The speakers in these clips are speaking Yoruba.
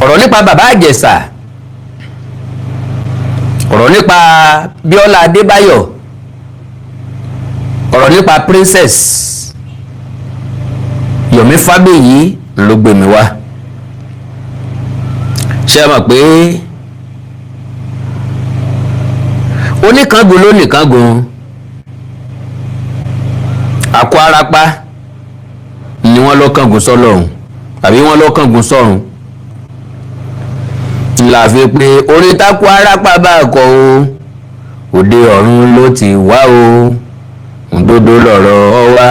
ọ̀rọ̀ nípa bàbá Ìjẹ̀ṣà, ọ̀rọ̀ nípa Bíọ́lá Adébáyọ̀, ọ̀rọ̀ nípa Princess Yomi Fábíyì ló gbé mi wá. ṣé ẹ mọ̀ pé oníkangun ló nìkangun, àkó arapa ni wọ́n lọ kángun sọ́lọ́run àbí wọ́n lọ kángun sọ́run. la fi pé orí tákù arapa bá kọ o òde ọ̀run ló ti wá o òdodo lọ̀rọ̀ ọ wá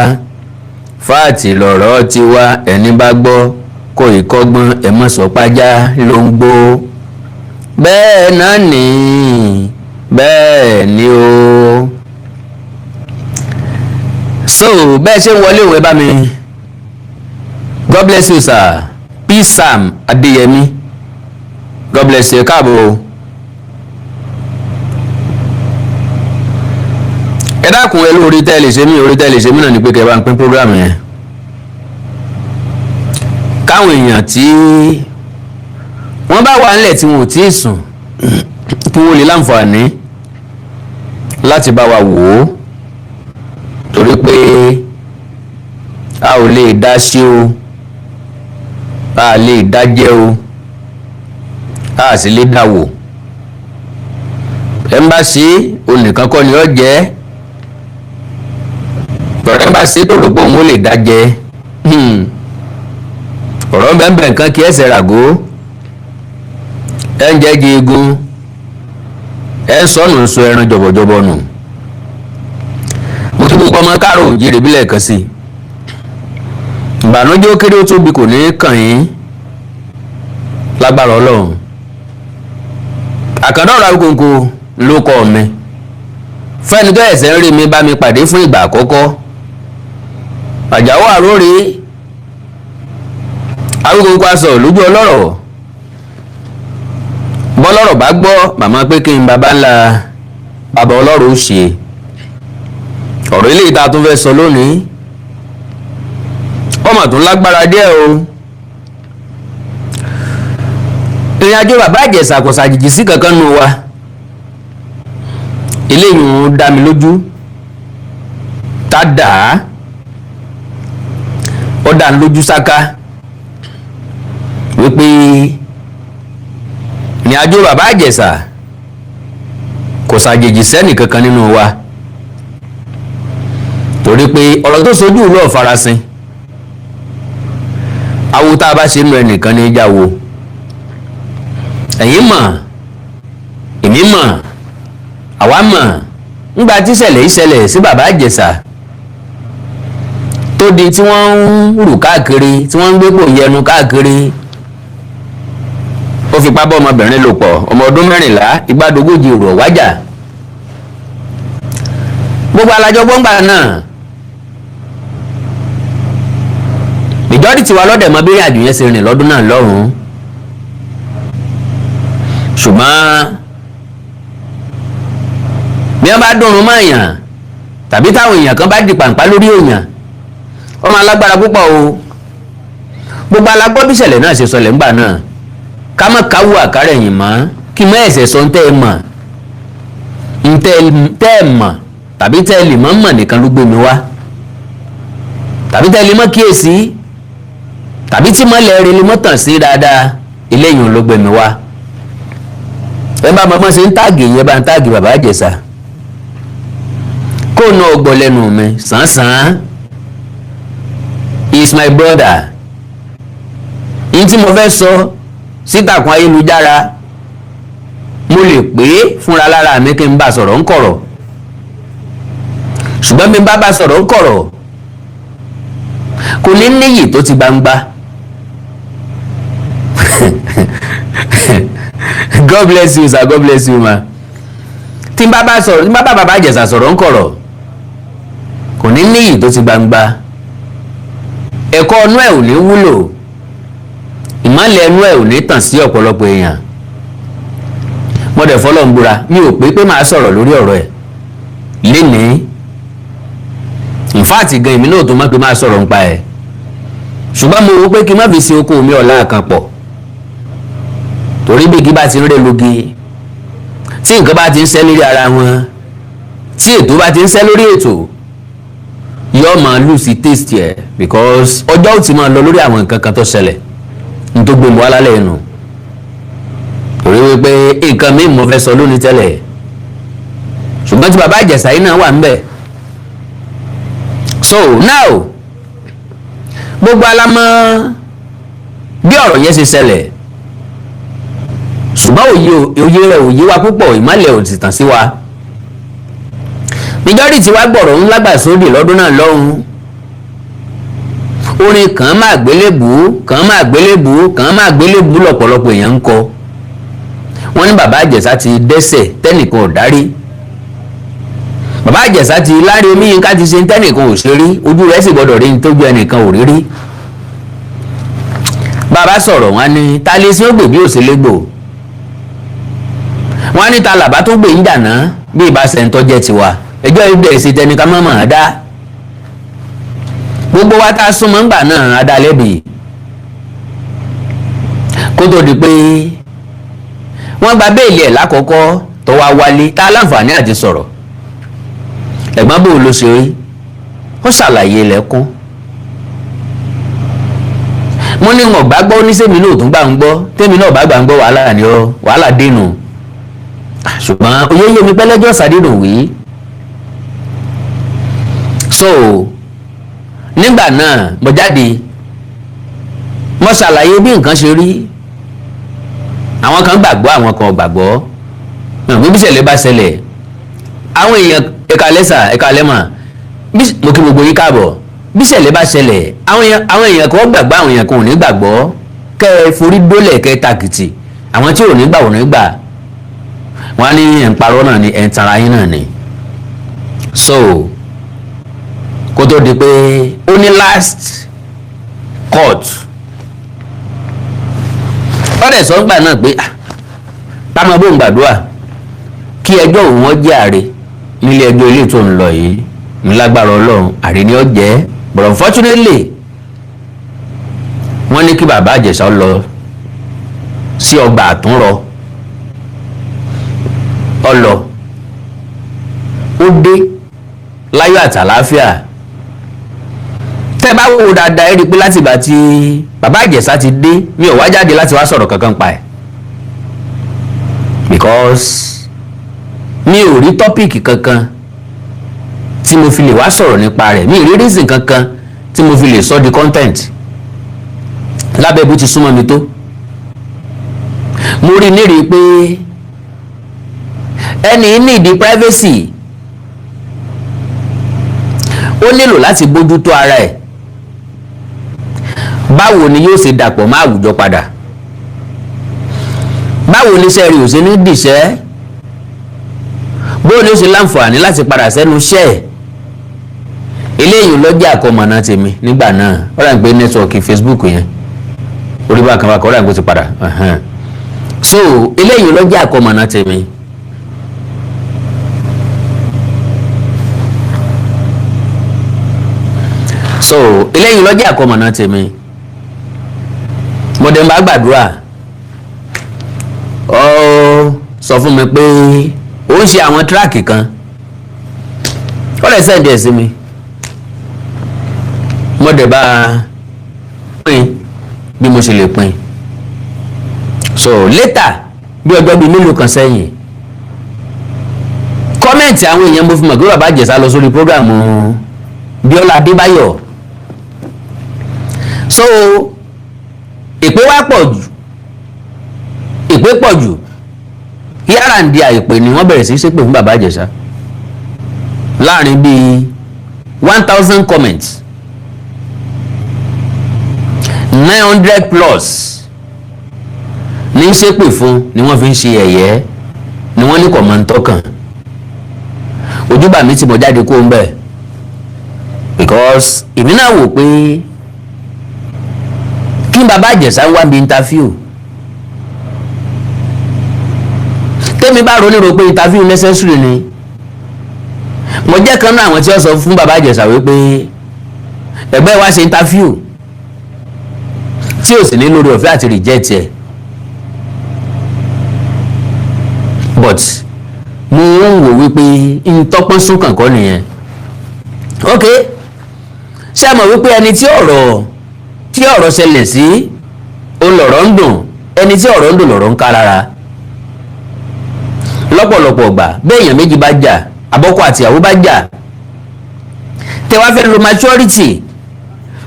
fáàtì lọ̀rọ̀ ti wá ẹni bá gbọ́ kó ìkọ́gbọ́n ẹ mọ̀ sọ́pájá ló ń gbó. bẹ́ẹ̀ náà ni bẹ́ẹ̀ ni o. so bẹ́ẹ̀ ṣe ń wọlé òwe bá mi. God bless you sir. Peace Sam Adéyẹmí. God bless you, káàbọ̀. ẹ dákun ẹ lórí tẹ́lẹ̀ ṣe mí, orí tẹ́lẹ̀ ṣe mí náà ni pé kẹ́ bá ń pín program yẹn. káwọn èèyàn tí wọ́n bá wà nílẹ̀ tí wọn ò tí ì sùn kí wọ́n lè láǹfààní láti bá wa wò ó, torí pé a ò lè dá sí o, a lè dá jẹ́ o, a sì lè dá wò. ẹmbásí olùkan kọ́ ni ó jẹ́ ọ̀rọ̀ ẹmbásí tó rò pé òun ó lè dá jẹ́. ọ̀rọ̀ bẹ́ẹ̀ nǹkan kí ẹsẹ̀ ràgó ẹ ń jẹ́ gi egun ẹ sọnù sọ ẹran jọ̀bọ̀jọ̀bọ̀ nù. mo tún kọ́ ọmọ káàró òjìrì bílẹ̀ kan sí i. ìbànújẹ́ ó kéré ó tóbi kò ní kàn yín lágbára Ọlọ́run. àkàndá ọ̀rọ̀ Awikonko ló kọ́ mi. fẹ́ni tó ẹ̀sẹ̀ ń rí mi bá mi pàdé fún ìgbà àkọ́kọ́. àjàwó àrórè Awikonko aṣọ lójú ọlọ́rọ̀. bọ́lọ́rọ̀ bá gbọ́ màmá pé kí n bàbá ńlá bàbá ọlọ́rọ̀ ó ṣe. ọ̀rọ̀ ilé ìta tó fẹ́ sọ lónìí ọmọ tó lágbára díẹ̀ o. ìrìn àjò bàbá Ìjẹ̀ṣà kò ṣàjèjì sí kankan nù wa. eléyìí ń dá mi lójú tá dà á ó dá mi lójú sáká wípé ìrìn àjò bàbá Ìjẹ̀ṣà kò ṣàjèjì sẹ́nì kankan nínú wa, torí pé ọ̀rọ̀ tó sojú lọ́ọ̀ farasin awo tá a bá ṣe nù ẹnìkan ní ìjà wo. ẹ̀yin mọ̀ èmi mọ̀ àwa mọ̀ ńgbà tí ìṣẹ̀lẹ̀ sí bàbá Ìjẹ̀ṣà tó di tí wọ́n ń rù káàkiri tí wọ́n ń gbé pò yẹnu káàkiri. ó fipá bá ọmọbìnrin lò pọ̀ ọmọ ọdún 14 igbádogójì rò wájà. gbogbo alájọ gbọ́ngbà náà ìjọ́rí tiwa lọ́dẹ̀ mọ́ bí àjò yẹn ṣe rìn lọ́dún náà lọ́hùn-ún. ṣùgbọ́n bí wọ́n bá dùnrún mọ́ èèyàn tàbí táwọn èèyàn kan bá di pàǹpá lórí èèyàn ó máa lágbára púpọ̀ o. gbogbo alágbọ́ bí ìṣẹ̀lẹ̀ náà ṣe sọlẹ̀ ńgbà náà ká má káwọ́ àkárẹ̀ yìí mọ́ kí mọ́ ẹ̀sẹ̀ sọ ntẹ́ ẹ mọ̀ ntẹ́ ẹ mọ̀ tàbí tẹ́ ẹ lè mọ́ mọ̀ nìkan ló gbé mi wá, tàbí tẹ́ ẹ lè mọ́ kíyèsí, tàbí tí mọ́lẹ̀ rẹ lè mọ́ tàn sí dáadáa, eléyìí ló gbé mi wá. ẹ bá mọ́ ṣe ń táàgì yẹn bá ń táàgì bàbá Ìjẹ̀ṣà kó ná ọgbọ́ lẹ́nu mi sàn-án. He is my brother. yìí tí mo fẹ́ sọ sítakùn ayélujára mo lè pé fúnra lára mi kí n bá sọ̀rọ̀ ń kọ̀rọ̀, ṣùgbọ́n mi bá sọ̀rọ̀ ń kọ̀rọ̀ kò ní níyì tó ti gbangba. God bless you sir, God bless you ma. tí n bá bàbá Ìjẹ̀ṣà sọ̀rọ̀ ń kọ̀rọ̀ kò ní níyì tó ti gbangba. ẹ̀kọ́ ọnú ẹ̀ ò ní wúlò, ìmọ̀lẹ̀ ẹnu ẹ̀ ò ní tàn sí ọ̀pọ̀lọpọ̀ èèyàn. mo dẹ̀ fọlọ́ ń búra mi ò pé máa sọ̀rọ̀ lórí ọ̀rọ̀ ẹ̀ lénìí. in fact gan èmi náà tó má pé máa sọ̀rọ̀ ń pa ẹ̀, ṣùgbọ́n mo wò pé kí n má fi sin oko mi ọ̀la kan pọ̀ torí bí igi bá ti ń ré lugi tí nǹkan bá ti ń ṣẹ́ lórí ara wọn tí ètò bá ti ń ṣẹ́ lórí ètò yóò máa lose taste ẹ̀ because ọjọ́ ò ti máa lọ lórí àwọn nǹkan kan tó ṣẹlẹ̀ ní tó gbòmù alálẹ̀ ẹnu torí wípé nǹkan míì mo fẹ́ sọ lónìí tẹ́lẹ̀ ṣùgbọ́n tí bàbá Ìjẹ̀ṣà yìí náà wà ń bẹ̀. So now gbogbo alámọ̀ bí ọ̀rọ̀ yẹn ṣe ṣẹlẹ̀ ṣùgbọ́n òye rẹ̀ òye wa púpọ̀ ìmọ̀lẹ̀ ò sì tàn sí wa. majority wa gbọ̀rọ̀ ńlá gbà sódì lọ́dún náà lọ́hùn orin kàn máa gbélébùú lọ́pọ̀lọpọ̀ èèyàn ń kọ wọ́n ní bàbá Ìjẹ̀ṣà ti dẹ́ṣẹ̀ tẹ́nìkan ò dárí bàbá Ìjẹ̀ṣà ti láre Omíyínká ti ṣe tẹ́nìkan ò ṣe rí ojú rẹ̀ sì gbọ́dọ̀ rí ní tójú ẹnìkan ò rí rí bàbá sọ̀rọ̀ wọn ni ta lè sí ó gbè bí òṣèlégbò wọn ní ta làbá tó gbè ń jàná bí ìbá sẹ́ńtọ́ jẹ́ tiwa ẹjọ́ ibẹ̀ ṣe tẹnika mọ́mọ́ àdá gbogbo wa tá a súnmọ́ ńgbà náà adá lẹ́bi kó tó di pé wọ́n gba béèlì ẹ̀ lákọ̀ọ́kọ́ tó wá wálé tá a láǹfààní àti sọ̀rọ̀ ẹ̀gbọ́n bò ló ṣe rí ó ṣàlàyé lẹ́kún mo ní wọn bá gbọ́ oníṣẹ́mi náà tún gbà ń gbọ́ tẹ́mi náà bá gbà ń gbọ́ wàhálà ni ọ wàhálà dénú ṣùgbọ́n oyè yé mi pẹ́lẹ́jọ́ sàdénù wí. So nígbà náà mo jáde mo ṣàlàyé bí nǹkan ṣe rí àwọn kan gbàgbọ́ àwọn kan ò gbàgbọ́ bí ìṣẹ̀lẹ̀ bá ṣẹlẹ̀ àwọn èèyàn ẹ̀ka lẹ́sà ẹ̀ka lẹ́mà mo kí gbogbo yín káàbọ̀ bí ìṣẹ̀lẹ̀ bá ṣẹlẹ̀ àwọn èèyàn kan gbàgbọ́ àwọn èèyàn kan ò ní gbàgbọ́ kẹ́ ẹ forí dólẹ̀ kẹ́ ẹ tàkìtì àwọn tí ò ní gbà ò ní gbà wọ́n á ní ẹ̀ ń parọ́ náà ni ẹ̀ ń tara yín náà ni. So kó tó di pé ó ní last court ọ̀rẹ́ sọ́gbà náà pé táwọn bó ń gbàdúrà kí ẹjọ́ òun wọ́n jẹ́ àre nílé ẹjọ́ ilé tó ń lọ yìí ńlágbára Ọlọ́run àre ni ó jẹ́ but unfortunately wọ́n ní kí bàbá Ìjẹ̀ṣà lọ sí ọgbà àtúnrọ ọlọ ó dé láyọ̀ àtàláfíà tẹ́ bá wò dáadáa ẹ rí i pé láti ìgbà tí bàbá Ìjẹ̀ṣà ti dé mi ò wá jáde láti wá sọ̀rọ̀ kankan pa ẹ̀ because mi ò rí tọ́pìkì kankan tí mo fi lè wá sọ̀rọ̀ nípa rẹ̀ mi ò rí reason kankan tí mo fi lè sọ di content lábẹ́ bó ti súnmọ́ mi tó mo rí nírí pé ẹni ní ìdí privacy ó nílò láti bójú tó ara ẹ̀ báwo ni yóò ṣe dàpọ̀ mọ́ àwùjọ padà báwo ni iṣẹ́ rí ò ṣe ní dìṣẹ́ bó ni ó ṣe láǹfààní láti padà sẹ́nu iṣẹ́ ẹ̀ eléyìí lọ́jà àkọmọ̀nà tèmi nígbà náà ó rà ń pé nẹ́tíwọ̀kì Facebook yẹn orí bá kan bá kan ó rà ń pé ó ti padà so eléyìí lọ́jà àkọmọ̀nà tèmi. So eléyìí lọ́jà àkọmọ̀nà tèmi mo dẹ̀ ń bá gbàdúrà ọ sọ fún mi pé ó ń ṣe àwọn tíráàkì kan ó lè sẹ́ǹdì ẹ̀ sí mi mo dẹ̀ bá pín bí mo ṣe lè pín so later bí ọjọ́ bíi mélòó kan sẹ́yìn kọ́mẹ̀ntì àwọn èèyàn mo fi mọ̀ pé bàbá Ìjẹ̀ṣà lọ sórí prógráàmù Bíọ́lá Adébáyọ̀ so ìpè wá pọ̀ jù yàrá ń di àìpè ni wọ́n bẹ̀rẹ̀ sí ṣépè fún bàbá Ìjẹ̀ṣà láàrin bíi 1000 comments 900 plus ní ṣépè fún ni wọ́n fi ń ṣe ẹ̀yẹ́ ni wọ́n ní kọ̀mọ̀ntọ́ kan ojúbà mi ti mọ̀ jáde kó ń bẹ̀ because èmi náà wò pé kí n bàbá Ìjẹ̀ṣà wá bí interview tẹ́mi bá ronú ro pé interview necessary ni mo jẹ́ kan náà àwọn tí ó sọ fún bàbá Ìjẹ̀ṣà wípé ẹgbẹ́ wa ṣe interview tí ò sì ní lórí ọ̀fẹ́ àti reject ẹ̀ but mo ń wò wípé ń tọ́pọ́n sún kànkọ́ nìyẹn. ok ṣé ẹ mọ̀ wípé ẹni tí ọ̀rọ̀ ṣẹlẹ̀ sí òun lọ̀rọ̀ ń dùn, ẹni tí ọ̀rọ̀ ń dùn lọ̀rọ̀ ń ká lára. lọ́pọ̀lọpọ̀ ọgbà béèyàn méjì bá jà, àbọ́kọ àti ìyàwó bá jà, tẹ wá fẹ́ lo maturity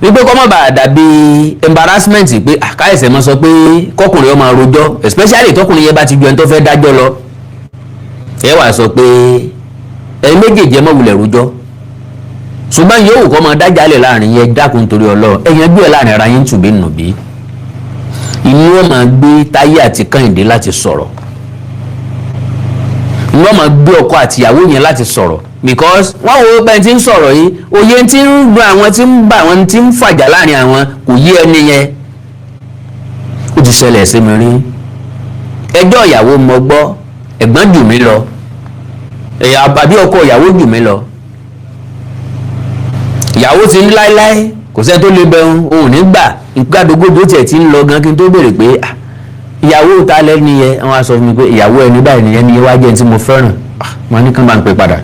wípé kọ́ mọ̀ bá dàbí embarrassment pé àkáyèsẹ̀ mọ́ sọ pé kọkùnrin ọmọ rojọ́, especially tọkùnrin yẹn bá ti ju ẹni tó fẹ́ dájọ́ lọ, ẹ wá sọ pé ẹni méjèèjì ẹ mọ̀ wulẹ̀ rojọ́, ṣùgbọ́n yóò wù kọ́ mọ dájálẹ̀ láàrin yẹn, dákun torí Ọlọ́run ẹ̀yẹn gbé ẹ̀ láàrin ara yín tùbí nùbí. inú wọn máa gbé Táyé àti Kẹ́hìndé láti sọ̀rọ̀, inú wọn máa gbé ọkọ àti ìyàwó yẹn láti sọ̀rọ̀, because wọ́n wo pé tí ń sọ̀rọ̀ yìí òye tí ń dùn àwọn tí ń bá àwọn tí ń fàjà láàrin àwọn kò yé ẹni yẹn. ó ti ṣẹlẹ̀ sí mi rí, ẹjọ́ ìyàwó mo gbọ́, ẹ̀gbọ́n jù mí lọ, àbí ọkọ ìyàwó jù mí lọ, ìyàwó ti ń láéláé kò sẹ́ni tó lè bẹ̀rù òun nígbà ìgbàdógójì ó tiẹ̀ ti ń lọ gan kí n tó béèrè pé ìyàwó ta lẹ́ni yẹn, wọ́n á sọ fún mi pé ìyàwó ẹni báyìí nìyẹn ni wá jẹ́ ẹni tí mo fẹ́ràn. wọ́n ní kán bá ń pè padà.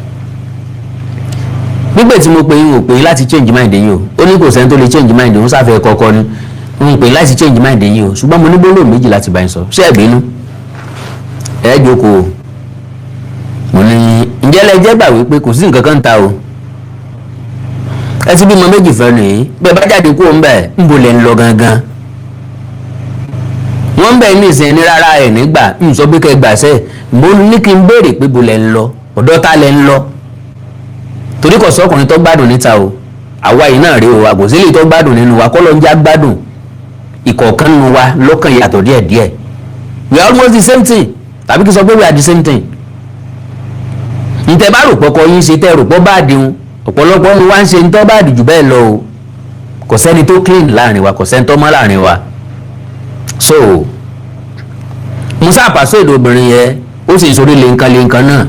nígbà tí mo pè yín ò pè yín láti change mind yín o, ó ní kò sẹ́ni tó lè change mind òun sáfẹ́ kọ́kọ́ ni mo pè yín láti change mind yín o, ṣùgbọ́n mo ní gbólóhùn méjì láti bá yín sọ. ṣé ẹ bínú? ẹ jókòó. mo ní ǹjẹ́ lẹ jẹ́ gbà wípé kò sí nǹkan kan ta o, ẹ ti bímọ méjì fẹ́ nìyí, bẹ́ẹ̀ bá jáde kúrò ńbẹ̀ ńbo lẹ ń lọ gangan. wọ́n ń bẹ̀ ní ìsìn ní rárá ẹ̀ nígbà ń sọ pé kẹ́ gbàṣẹ́, mo ní kí n béèrè pé bo lẹ ń lọ, ọ̀dọ̀ ta lẹ ń lọ, torí kò sọ́kùnrin tó gbádùn níta o, àwa yìí náà rí o, àgòsílẹ̀ tó gbádùn nínú wa kọ́ ló ń já gbádùn, ìkọ̀ọ̀kan nínú wa lọ́kàn yàtọ̀ díẹ̀díẹ̀. we are almost the same thing, tàbí kí sọ pé we are the same thing. ǹtẹ̀ bá rò pọ̀kọ yín ṣe tẹ́ rò pọ̀ bá dín ọ̀pọ̀lọpọ̀ ni wá ń ṣe ń tọ́ bá dìjú bẹ́ẹ̀ lọ o, kò sẹ́ni tó clean láàrin wa, kò sẹ́ni tó mọ́ láàrin wa. so musa pàṣẹ èdè obìnrin yẹn ó sì sórí lẹ́ǹkan náà,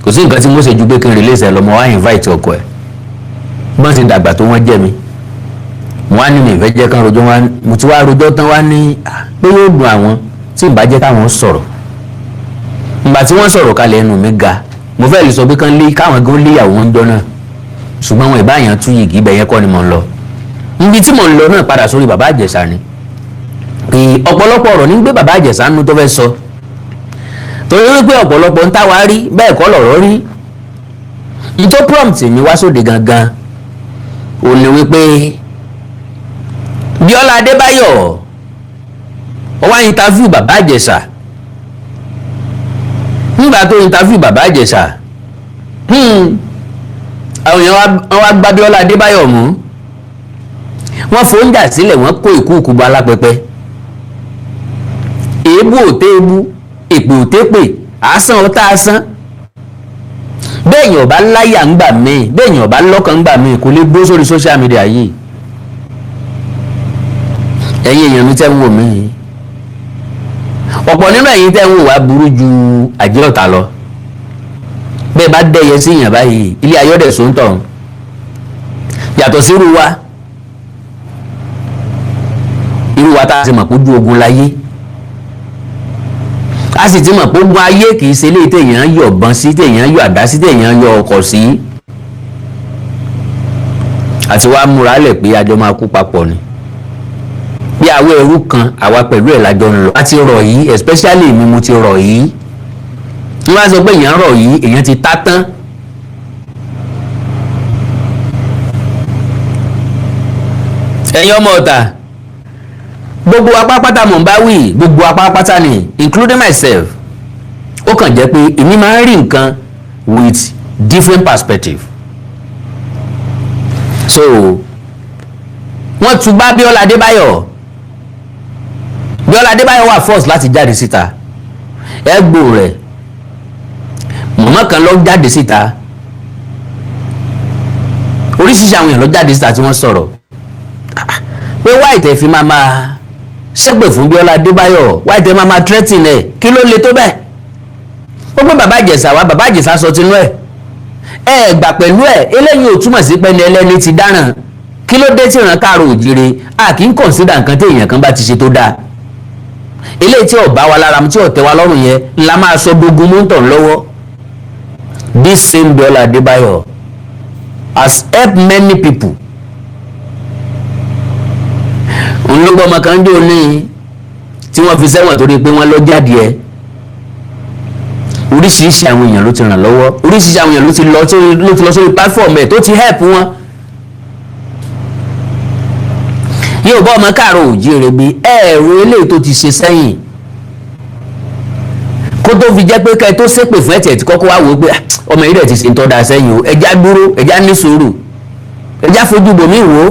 kò sí nǹkan tí mo ṣe ju pé kí n release ẹ lọ, mo wá invite ọkọ ẹ, bọ́n ti dàgbà tó wọ́n jẹ́ mi, mo wá ní mi ìfẹ́ jẹ́ kán rojọ́ wá, mo ti wá rojọ́ tán wá ní pé yóò dùn àwọn tí ìbá jẹ́ káwọn sọ̀rọ̀. ìgbà tí wọ́n sọ̀rọ̀ kalẹ̀ ẹnu mi ga, mo fẹ́ lè sọ pé káwọn gan léyàwó wọn jọ náà, ṣùgbọ́n wọn ìbáyàn tún yìí ibẹ̀ yẹn kọ́ ni mo ń lọ. níbi tí mo ń lọ náà padà sórí bàbá Ìjẹ̀ṣà ni, pé ọ̀pọ̀lọpọ̀ ọ̀rọ̀ ní gbé bàbá Ìjẹ̀ṣà nínú tó fẹ́ sọ, torí wípé ọ̀pọ̀lọpọ̀ ń táwa rí bẹ́ẹ̀ kọ́ lọ̀rọ̀ rí. ní tó prompt mi wá sóde gangan ò ní wípé Bíọ́lá Adébáyọ̀ ó wá interview bàbá Ìjẹ̀ṣà. nígbà tó interview bàbá Ìjẹ̀ṣà àwọn èèyàn wá gbá Bíọ́lá Adébáyọ̀ mú, wọ́n fòúnjà sílẹ̀, wọ́n kó ìkúùkù bá alápẹpẹ, èébú òté ebú, èpè òté pè, àásán ọ̀tá àásán. bẹ́ẹ̀yàn ọba láyà ń gbà míì, bẹ́ẹ̀yàn ọba lọ́kàn ń gbà míì kò lè gbó sórí social media yìí. ẹ̀yin èèyàn mi tẹ́ ń wò mí, ọ̀pọ̀ nínú ẹ̀yin tẹ́ ń wò wá burú ju àjẹ́ ọ̀tá lọ. bẹ́ẹ̀ bá dẹ́yẹ sí èèyàn báyìí ilé ayọ́dẹ̀ sóńtọ̀ yàtọ̀ sí irú wa tá a ti mọ̀ pé ojú ogun láyé, a sì ti mọ̀ pé ogun ayé kì í ṣe eléyìí téèyàn yọ ọ̀bọ̀n sí, téèyàn yọ àdá sí, téèyàn yọ ọkọ̀ sí, àti wàá múra lẹ̀ pé àjọ máa kú papọ̀ ni. bí àwọ̀ ẹrú kan àwa pẹ̀lú ẹ̀ lájọ ń lọ, a ti rọ̀ yìí, especially mi mo ti rọ̀ yìí. wọ́n á sọ pé èèyàn rọ̀ yìí, èèyàn ti tá tán. ẹ̀yin ọmọ ọ̀tà, gbogbo apá pátá mò ń bá wí, gbogbo apá pátá ni including myself. ó kàn jẹ́ pé èmi máa ń rí nǹkan with different perspective. so wọ́n tún bá Bíọ́lá Adébáyọ̀, Bíọ́lá Adébáyọ̀ wà force láti jáde síta, ẹgbò rẹ̀ mọ̀mọ́ kan lọ jáde síta, oríṣiríṣi àwọn èèyàn lọ jáde síta tí wọ́n sọ̀rọ̀ pé wáìtẹ̀ fi máa ṣẹ́gbẹ̀ fún Bíọ́lá Adébáyọ̀, wáìtẹ̀ máa threatening ẹ̀, kí ló le tó bẹ́ẹ̀. ó gbé bàbá Ìjẹ̀ṣà wá, bàbá Ìjẹ̀ṣà sọ tinú ẹ̀, ẹ gbà pẹ̀lú ẹ̀, eléyìí ò túmọ̀ sí pé ní ẹlẹ́ni ti dáràn. kí ló dé tí ìran káàró òjìire a kì í consider nǹkan tí èèyàn kan bá ti ṣe tó dáa. eléyìí tí ó bá wa lára mu tí ó tẹ́ wa lọ́rùn yẹn la máa sọ dogun mọ́tò lọ́wọ́. This same Bíọ́lá Adébáyọ̀ has helped many people. òun ló gbọ́ ọmọ kan dé òní tí wọ́n fi sẹ́wọ̀n torí pé wọ́n lọ jáde ẹ̀. oríṣiríṣi àwọn èèyàn ló ti ràn lọ́wọ́, oríṣiríṣi àwọn èèyàn ló ti lọ sórí platform ẹ̀ tó ti help wọn. yóò bá ọmọ káàárọ̀ oòjíire bí ẹ̀rọ eléyìí tó ti ṣe sẹ́yìn kó tó fi jẹ́ pé ká ẹ tó ṣépè fún ẹ̀tẹ̀ tí kọ́kọ́ wá wò ó pé ọmọ yìí rẹ̀ ti ṣe ń tọ́ da sẹ́yìn o, ẹja dúró, ẹja ní sùúrù, ẹja fojú bòmí wò ó.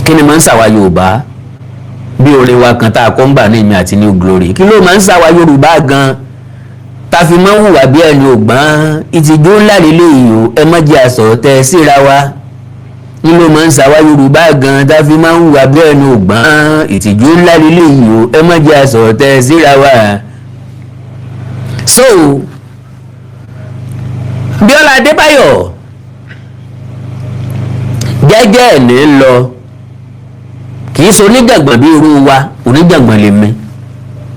kí ni máa ń ṣàwa Yorùbá bí orin wa kan tá a kọ́ ń gbà ní ìmí àti New Glory, kí ló máa ń ṣàwa Yorùbá gan ta fi máa ń hùwà bí ẹni ògbọ́n ìtìjú ńlá lélẹ́yìí o, ẹ má jẹ́ àsọ̀rọ̀ tẹ síra wa. ní ló máa ń ṣàwa Yorùbá gan tá fi máa ń hùwà bí ẹni ògbọ́n ìtìjú ńlá lélẹ́yìí o, ẹ má jẹ́ àsọ̀rọ̀ tẹ síra wa. So Bíọ́lá Adébáyọ̀ jẹ́jẹ́ ẹ̀ ní lọ, kì í ṣe oníjàngbọ̀n bí irú wa, oníjàngbọ̀n lè mi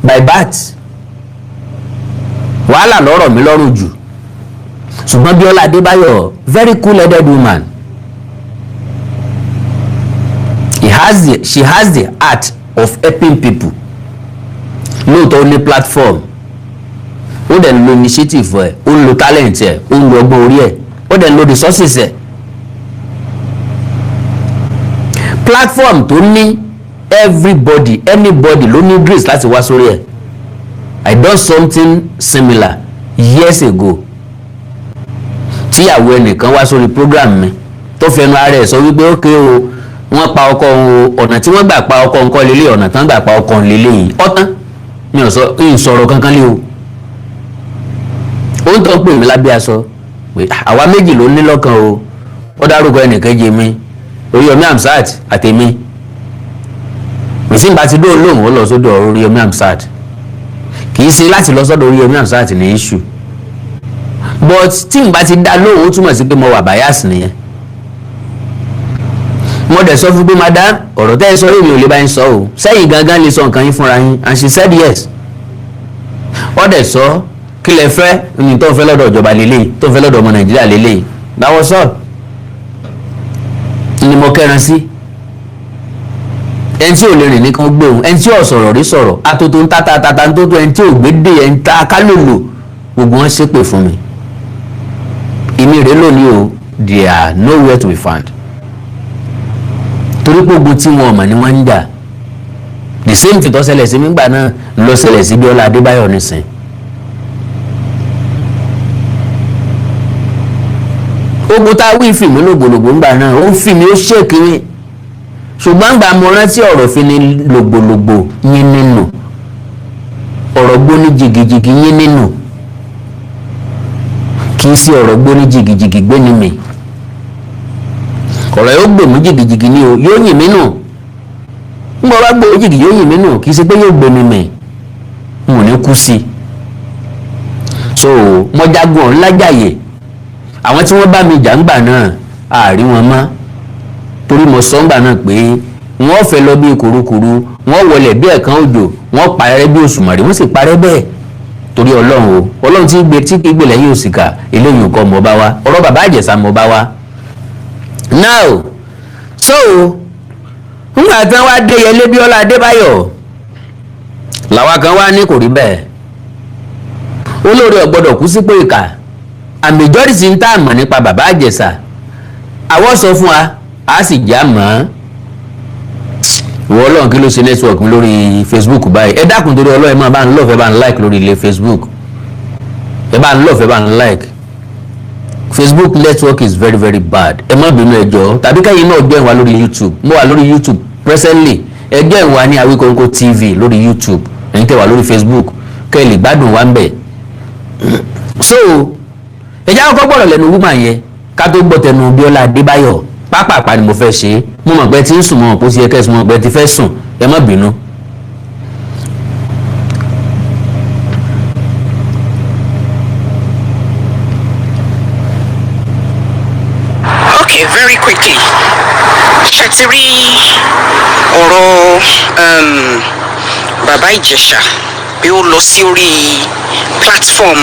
by birth. wàhálà lọ́rọ̀ mi lọ́rùn jù, ṣùgbọ́n Bíọ́lá Adébáyọ̀ very cool-headed woman. She has the art of helping people. lóòótọ́ ó ní platform, ó dẹ̀ ń lo initiative ẹ̀, ó ń lo talent ẹ̀, ó ń lo ọgbọ́n orí ẹ̀, ó dẹ̀ ń lo resources ẹ̀. platform tó ní everybody anybody ló ní grace láti wá sórí ẹ̀. I done something similar years ago. tíyàwó ẹnìkan wá sórí program mi tó fẹnu ara ẹ̀ sọ wípé ókè o wọ́n pa ọkọ o, ọ̀nà tí wọ́n gbà pa ọkọ nǹkan lélẹ̀, ọ̀nà tí wọ́n gbà pa ọkọ lélẹ̀ yìí ọ̀tán mi ò sọ̀rọ̀ kankan lé o. ó ń tọ́ pè mí lábẹ́ aṣọ pé àwa méjì ló ní lọ́kàn o, ó dárúkọ ẹnìkejì mi Oríyọmí Hamzat àtèmi. ìsìnbà ti dóò lóhùn ó lọ sọ́dọ̀ Oríyọmí Hamzat, kì í ṣe láti lọ sọ́dọ̀ Oríyọmí Hamzat ní issue, but tí n bá ti dá lóhùn ó túmọ̀ sí pé mo wà bias nìyẹn. mo dẹ̀ sọ fún pé madam ọ̀rọ̀ tẹ́ ẹ sọ èmi ò lè bá yín sọ o, sẹ́yìn gangan lè sọ nǹkan yín fúnra yín, and she said yes. ó dẹ̀ sọ kí lẹ fẹ́ ní tó ń fẹ́ lọ́dọ̀ ìjọba lélẹ̀, tó ń fẹ́ lọ́dọ̀ ọmọ Nàìjíríà lélẹ̀, that was all. ni mo kẹ́ran sí ẹni tí ò lè rìn nìkan gbé òun, ẹni tí ò sọ̀rọ̀ rí sọ̀rọ̀, atótó ń tata ń tótó, ẹni tí ò gbé dé ẹni tá a ká lòlò, gbogbo wọn ṣépè fún mi. ìmí rèé lónìí o, they are nowhere to be found. torí pé ogun tí wọn mọ̀ ni wọ́n ń jà. the same thing tó ṣẹlẹ̀ sí mi gbà náà lọ ṣẹlẹ̀ sí Bíọ́lá Adébáyọ̀ nísìn. ogun tá a wí fìmí lògbòlògbò ńgbà náà ó ń fìmí ó ṣèkìrì, ṣùgbọ́n gbà mo rántí ọ̀rọ̀ fi ni lògbòlògbò yín nínú, ọ̀rọ̀ gbóní jìgìjìgì yín nínú, kì í sí ọ̀rọ̀ gbóní jìgìjìgì gbé ní mi. ọ̀rọ̀ yóò gbèmí jìgìjìgì ni o, yóò yìn mí nù. ń bọ́ bá gbòó jìgì yóò yìn mí nù, kì í ṣe pé yóò gbé mi mì, n ò ní kú sí i. so mo jagun ọ̀hún lájàyè, àwọn tí wọ́n bá mi jà ń gbà náà àárí wọn mọ́, torí mo sọ ń gbà náà pé wọ́n fẹ́ lọ bí kùrukùru, wọ́n wọlé bí ẹ̀kan òjò, wọ́n parẹ́ bí òṣùmàrè, wọ́n sì parẹ́ bẹ́ẹ̀. torí Ọlọ́run o, Ọlọ́run tí gbé lẹ́yìn òsìkà eléyìí nǹkan mọ̀ bá wa, ọ̀rọ̀ bàbá Ìjẹ̀ṣà mọ̀ bá wa. now so nígbà tí wọ́n wá dé yẹlé Bíọ́lá Adébáyọ̀ làwa kan wá ní kò rí bẹ́ẹ̀, olórí ọ̀gbọ́dọ̀ kú sípò ìkà, àmìjọ́rìsì ń tà mọ̀ nípa bàbá Ìjẹ̀ṣà, àwọ̀ sọ fún wa a sì já mọ́. ìwọ Ọlọ́run kí ló ṣe network mi lórí Facebook báyìí, ẹ dákun torí Ọlọ́run ẹ máa bá ń love ẹ bá ń like lórí ilé Facebook, ẹ bá ń love ẹ bá ń like. Facebook network is very very bad, ẹ má bínú ẹ jọ̀ọ́, tàbí kẹ́yìn náà join wa lórí YouTube, mo wà lórí YouTube presently, ẹ join wa ní Awikonko TV lórí YouTube, ẹ̀yin tẹ́ wà lórí Facebook kẹ́ ẹ lè gbádùn wa ń bẹ̀. so ẹ já kọ́kọ́ gbọ́dọ̀ lẹ́nu woman yẹn ká tó gbọ́ tẹnu Bíọ́lá Adébáyọ̀. pápápá ni mo fẹ́ ṣe é, mo mọ̀ pé tí ń sùn, mo mọ̀ pé ó ti yẹ kẹ́sì, mo mọ̀ pé ti fẹ́ sùn, ẹ má bínú. Okay, very very quickly. Shatiri ọ̀rọ̀ Baba Ijesha bí ó lọ sí orí platform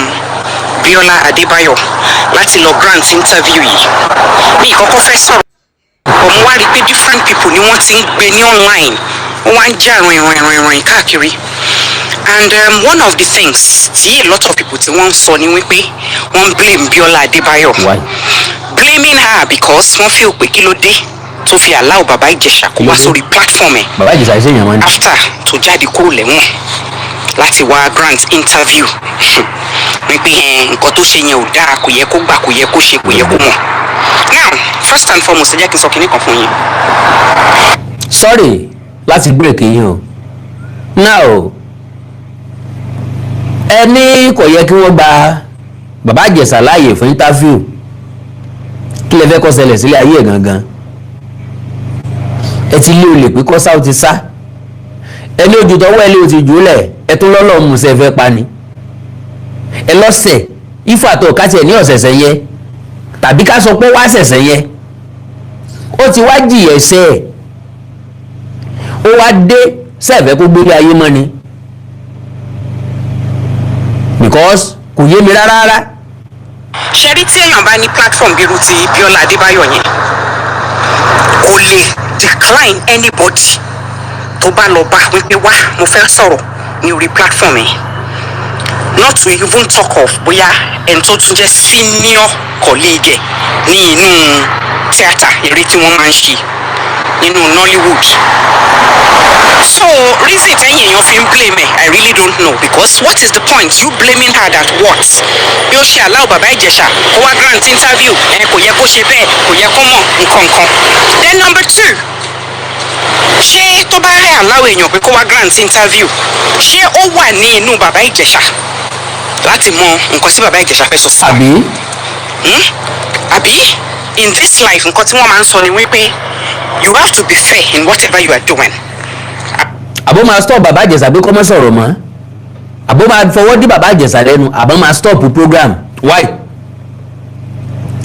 Biola Adebayo láti lọ grant interview yìí. Mi ìkọ́kọ́ fẹ́ sọ̀rọ̀ ọmọ wa rí pé different people ni wọ́n ti ń gbé ní online. Wọ́n wá ń já ìrìn káàkiri. And one of the things tí a lot of people tí wọ́n sọ ni wípé wọ́n blame Biola Adebayo. Why? Blaming her because wọ́n feel pé kí ló dé tó fi allow Baba Ijesha kó wá sórí platform ẹ̀. Baba Ijesha ṣe èèyàn wọn. After tó jáde kúrò lẹ́wọ̀n láti wá grant interview wípé nǹkan tó ṣe yẹn ò dáa, kò yẹ kó gbà, kò yẹ kó ṣe, kò yẹ kó mọ̀. Now first and foremost ẹ jẹ́ kí n sọ kinní kan fún yín. Sorry láti break yín o. Now ẹni kò yẹ kí wọ́n gba Baba Ijesha láàyè fún interview. Kí lẹ fẹ́ kó ṣẹlẹ̀ sílé ayé ẹ̀ gangan? Ẹ ti lé olè pé kọ́sá ó ti sá. Ẹni ojú tọwọ́ ẹ lé o ti jù ú lẹ̀, ẹ tún lọ́lọ́ mú ṣe fẹ́ pa ni. Ẹ lọ́sẹ̀ ifá tó ká tiẹ̀ ní ọ̀sẹ̀sẹ̀ yẹ tàbí ká sọ pé wá ṣẹ̀ṣẹ̀ yẹ. Ó ti wá jìyà ẹ̀ṣẹ̀ ẹ̀. Ó wá dé sẹ́ẹ̀fẹ́ kó gbélé ayé mọ́ ni. Because kò yé mi rárá. Ṣẹ́rí tí èèyàn bá ní platform bí irú ti Biola Adebayo yẹn kò lè decline anybody tó bá lọ bá wípé wá mo fẹ́ sọ̀rọ̀ ní orí platform yẹn. Not to even talk of bóyá ẹni tó tún jẹ́ senior colleague ní inú tíátà eré tí wọ́n máa ń ṣe nínú Nollywood. So reason tẹ́yìn èèyàn fi ń blame ẹ̀ I really don't know because what is the point you blaming her that what? Bí ó ṣe allow Baba Ijesha kó wá grant interview kò yẹ kó ṣe bẹ́ẹ̀, kò yẹ kó mọ̀ nǹkan. Then number two, ṣé tó bá rẹ̀ allow èèyàn pé kó wá grant interview ṣé ó wà ní inú Baba Ijesha láti mọ nǹkan tí Baba Ijesha fẹ́ sọ sí? Àbí in this life nǹkan tí wọ́n máa ń sọ ni wípé you have to be fair in whatever you are doing. Àbó máa stop Baba Ijesha pé kó má sọ̀rọ̀ mọ́. Àbó máa fọwọ́ dí Baba Ijesha lẹ́nu. Àbó máa stop program. Why?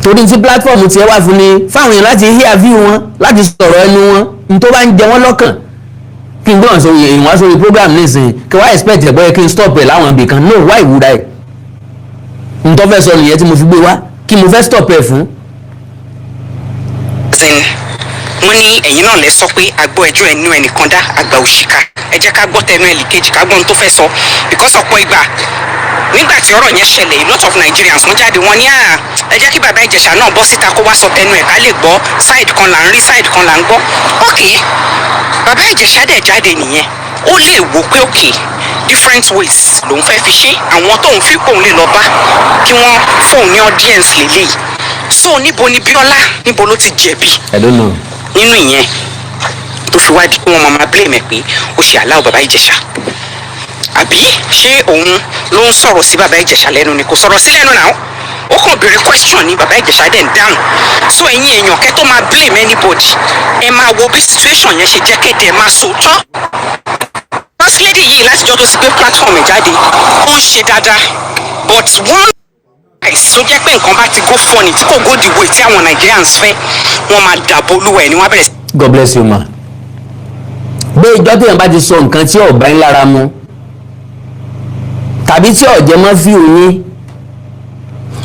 Torí tí platform ti ẹ wá fún ni fáwọn èèyàn láti hear view wọn, láti sọ̀rọ̀ ẹnu wọn, ní tó bá ń jẹ wọ́n lọ́kàn. Kí n gbọ́n sọ èèyàn wá sórí program nísìnyí kí wá expect ẹ̀ bọ́yẹ kí n stop ẹ̀ láwọn ibì kan. No, why would I? N tó fẹ́ sọ nìyẹn tí mo fi gbé wá kí mo fẹ́ stop ẹ̀ fún. Wọ́n ní ẹ̀yin náà lẹ sọ pé agbọ́ ẹjọ́ ẹnu ẹnìkan dá àgbà òṣìkà. Ẹ jẹ́ ká gbọ́ tẹnu ẹnìkejì ká gbọ́n tó fẹ́ sọ because ọ̀pọ̀ ìgbà nígbà tí ọ̀rọ̀ yẹn ṣẹlẹ̀ a lot of Nigerians wọ́n jáde wọ́n ní ẹ jẹ́ kí Baba Ijesha náà bọ́ síta kó wá sọ tẹnu ẹ̀ ká lè gbọ́ side kan là ń rí side kan là ń gbọ́. Okay, Baba Ijesha dẹ̀ jáde nìyẹn ó lè wò pé okay different ways lòun fẹ́ fi ṣe àwọn tóun fi kóun lè lọ bá kí wọ́n fóun ní audience lélẹ́yìí. So níbo ni Biola níbo ló ti jẹ̀bi? I don't know. Nínú ìyẹn tó fi wá di pé wọ́n máa blame ẹ̀ pé ó ṣe allow Baba Ijesha. Àbí ṣé òun ló ń sọ̀rọ̀ sí Baba Ijesha lẹ́nu ni kò sọ̀rọ̀ sí lẹ́nu náà? Ó kàn béèrè question ní Baba Ijesha dẹ̀ ń dáhùn. So ẹ̀yin èèyàn kẹ́ tó máa blame anybody ẹ máa wo bí situation yẹn ṣe jẹ́ kéde ẹ máa sòótọ́. First lady yìí látijọ́ tó ti gbé platform ẹ̀ jáde ó ń ṣe dáadáa but one tó jẹ́ pé nǹkan bá ti go funny tí kò go the way tí àwọn Nigerians fẹ́ wọ́n máa dàbò olúwa ẹ̀ ni wọ́n bẹ̀rẹ̀ sí. God bless you ma. Bí ìjọ tí èèyàn bá ti sọ nǹkan tí ọ̀bá ń lára mu tàbí tí ọ̀jẹ̀ máa fi òyìn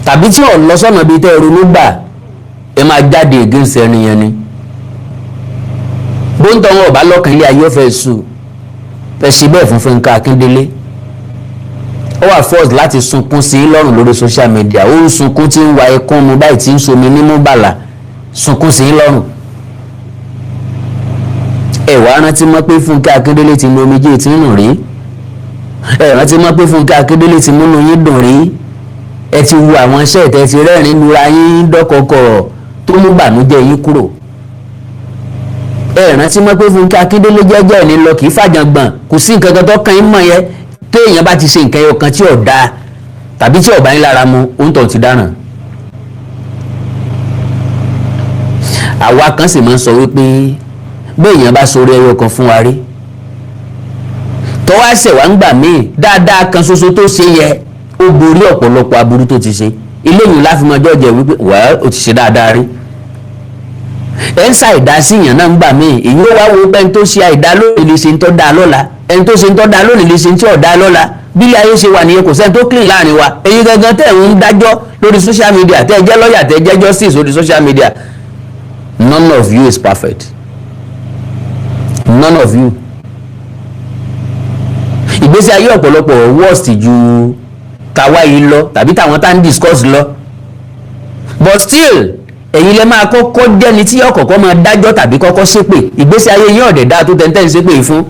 tàbí tí ọ̀ lọ sọ́nà bíi tẹ́ ronú gbà ẹ máa jáde against ẹni yẹn ni. Bó ń tọ́ wọn ọ̀bá lọ́kàn ilé ayé ọ̀fẹ́ sùn fẹ́ ṣe bẹ́ẹ̀ fún Fúnkẹ́ Akíndélé. Ó wà force láti sunkún sí lọ́rùn lórí social media. Ó ń sunkún tí ń wa ẹkún mu báyìí tí ń somi nímú bàlà sunkún sí lọ́rùn. Ẹ wá rántí mọ́ pé Fúnkẹ́ Akíndélé ti nu omijé tí ń nù rí. Ẹ rántí mọ́ pé Fúnkẹ́ Akíndélé ti múnú yín dùn rí. Ẹ ti wu àwọn iṣẹ́ ìtẹ́ ti rẹ́rìn lura yín dọ́kọ̀kọ̀ tó mú bànújẹ́ yín kúrò. Ẹ rántí mọ́ pé Fúnkẹ́ Akíndélé jẹ́jẹ́ ní lọ kì í fàjàngbọ̀n kò sí nǹkan kan tó kàn yín mọ̀ yẹn téèyàn bá ti ṣe nǹkan ẹyọ kan tí ò dáa tàbí tí ọ̀bá yín lára mu òǹtọ̀ ti dáràn. Àwa kan sì máa ń sọ wípé béèyàn bá sọ̀rọ̀ ẹyọ kan fún wa rí tọ́wọ́ àṣẹ wa ń gbà míì dáadáa kan ṣoṣo tó ṣe yẹ ó borí ọ̀pọ̀lọpọ̀ aburú tó ti ṣe eléyìí láfi mọ ọjọ́ jẹ wípé wàá ó ti ṣe dáadáa rí ẹ̀ ń ṣàìdá sí èèyàn náà ń gbà míì èyí ó wá wo pé ẹni tó ṣe àìdá lónìí lè ṣe ń tọ́ da lọ́la ẹni tó ṣe ń tọ́ da lónìí lè ṣe ń tí ò da lọ́la bí ilé ayé ṣe wà nìyẹn kò sẹ́ni tó clean láàrin wa èyí gangan tẹ̀ ń dájọ́ lórí social media tẹ̀ jẹ́ lọ́ọ̀yà tẹ̀ jẹ́ justice lórí social media none of you is perfect none of you ìgbésí ayé ọ̀pọ̀lọpọ̀ worst ju tàwa yìí lọ tàbí tàwọn tá ń discuss lọ but still ẹ̀yin lẹ máa kọ́kọ́ jẹ́ni tí yóò kọ́kọ́ máa dájọ́ tàbí kọ́kọ́ ṣépè ìgbésí ayé yín ọ̀dẹ̀ dáa tó tẹ́ntẹ́ ń ṣépè fún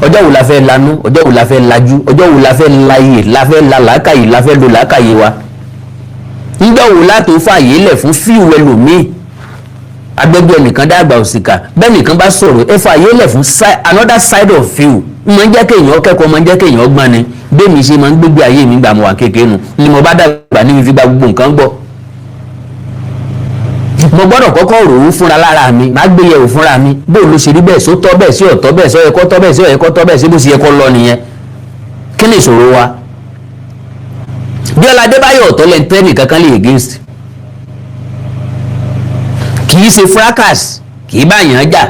ọjọ́ wo la fẹ́ lanú ọjọ́ wo la fẹ́ lajú ọjọ́ wo la fẹ́ láyè la fẹ́ la làákàyè la fẹ́ lo làákàyè wa nígbà wo la tó fààyè lẹ̀ fún fíìwù ẹlòmíì agbẹ́gbẹ́ nìkan dàgbà òsìkà bẹ́ẹ̀ nìkan bá sọ̀rọ̀ ẹ fààyè lẹ̀ fún another side of view máa ń jẹ́ kéèyàn kẹ́kọ̀ọ́ máa ń jẹ́ kéèyàn gbọ́n ni bẹ́ẹ̀ mi ṣe máa ń gbégbé ayé mi gbà mọ́ wà kékeré nu ni mo bá dàgbà ní fi gba gbogbo nǹkan gbọ́ mo gbọ́dọ̀ kọ́kọ́ rò ó fúnra lára mi má gbé yẹ̀wò fúnra mi bó ló ṣe rí bẹ́ẹ̀ só tọ́ bẹ́ẹ̀ sí ọ̀tọ́ bẹ́ẹ̀ sí ọ̀yẹ́kọ́ tọ́ bẹ́ẹ̀ sí ọ̀yẹ́kọ́ tọ́ bẹ́ẹ̀ sí bó ṣe yẹ kọ́ lọ nìyẹn kí ni ìṣòro wa Bíọ́lá Adébáyọ̀ ọ̀tọ̀ lẹ́ni tẹ́nì kankan lè against kì í ṣe fracas kì í báyàn jà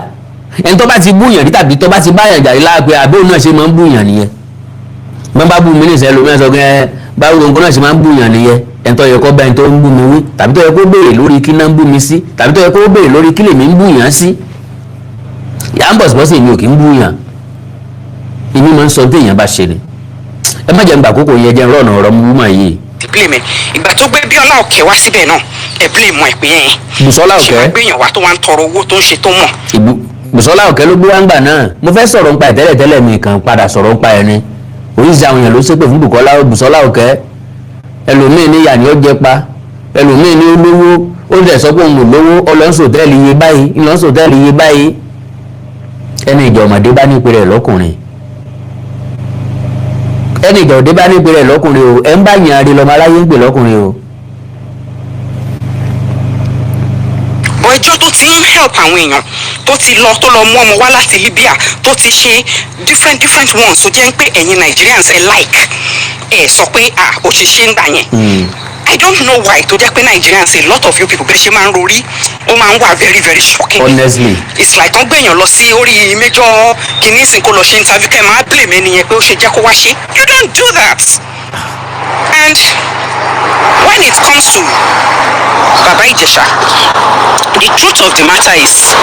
ẹni tó bá ti búyàn rí tàbí tó bá ti báyàn jà rí láàpẹ àbẹ́òun náà ṣe máa ń búyàn nìyẹn bọ́n bá bú mi ní ìṣẹ́ lómi ẹ̀ sọ pé báwo nǹkan náà ṣe máa ń búyàn nìyẹn ẹni tó yẹ kó bá ẹni tó ń bú mi wí tàbí tó yẹ kó béèrè lórí kí náà ń bú mi sí tàbí tó yẹ kó béèrè lórí kí lèmi ń búyàn sí yà ń bọ̀sibọ́sì èmi ò kì í ń búyàn èmi máa ń sọ téèyàn bá ṣe ni ẹ má jẹ́ ń gbà kókò yẹ jẹ́ rọ̀nà ọ̀rọ̀ mú mà yìí. blame ìgbà tó gbé Bíọ́lá Òkè wá síbẹ̀ náà ẹ blame ẹ pé ẹ Bùsọ́lá Òkè ṣe máa gbéyàn wá tó wá ń tọrọ owó tó ń ṣe tó mọ̀. Bùsọ́lá Òkè ló gbé wá ń gbà náà mo fẹ́ sọ̀rọ̀ nípa ìtẹ́lẹ̀tẹ́lẹ̀ mi kàn padà sọ̀rọ̀ nípa ẹni oríṣi àwọn èèyàn ló ṣépè fún Bùsọ́lá Òkè ẹlòmíì ní ìyà ni ó jẹ pa ẹlòmíì ní olówó ó dẹ̀ sọ pé òun ò lówó ọlọ́sọ̀tẹ́ẹ̀lì iye báyìí ìlọ́sọ̀tẹ́ẹ̀lì iye báyìí ẹni ìjà ọ̀mọ̀dé bá ní ìpè rẹ̀ lọ́kùnrin ẹni ìjà òde bá ní ìpè rẹ̀ lọ́kùnrin o ẹ̀ ń bá yàn àrí lọ́mọ aráyé ń pè lọ́kùnrin o. bọ̀ ẹjọ́ tó ti ń help àwọn èèyàn tó lọ mú ọmọ wá láti Libya tó ti ṣe different ones tó jẹ́ pé ẹ̀yin Nigerians ẹ̀ like ẹ̀ sọ pé ó ṣe ṣe ń gbà yẹn. I don't know why tó jẹ́ pé Nigerians a lot of you people bẹ́ẹ̀ ṣe máa ń rorí ó máa ń wà very very shocking. Honestly. It's like wọ́n gbẹ̀yàn lọ sí orí major kìíní ìsìn kó lọ ṣe interview kẹ́ máa blame ẹni yẹn pé ó ṣe jẹ́ kó wá ṣe. You don't do that. And when it comes to Baba Ijesha, the truth of the matter is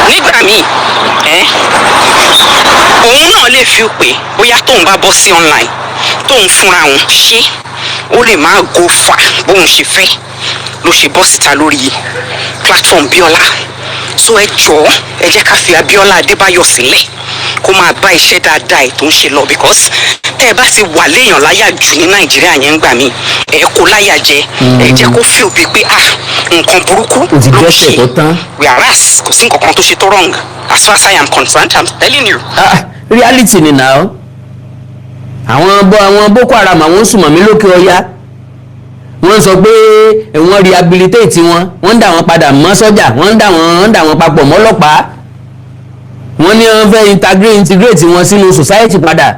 nígbà míì òun náà lè fi pé bóyá tóun bá bọ́ sí online tóun fúnra òun ṣe ó lè máa go far bóun ṣe fẹ́ ló ṣe bọ́ síta lórí platform Bíọ́lá so ẹ jọ̀ọ́ ẹ jẹ́ ká fi Bíọ́lá Adébáyọ̀ sílẹ̀ kó máa bá iṣẹ́ dáadáa ẹ̀ tó ń ṣe lọ because tẹ́ ẹ bá ti wà léèyàn láyà jù ní Nàìjíríà yẹn ń gbà mí ẹ kó láyà jẹ ẹ jẹ́ kó feel bíi pé nǹkan burúkú ló ṣe whereas kò sí nǹkan kan tó ṣe tó wrong as far as I am concerned I'm telling you. Reality ni now àwọn Boko Haram àwọn sùmọ̀mí lókè ọya wọ́n sọ pé wọ́n rehabilitate wọ́n ń dà wọ́n padà mọ́ sọ́jà wọ́n ń dà wọ́n papọ̀ mọ́ ọlọ́pàá wọ́n ní wọ́n fẹ́ integrate wọn sínú society padà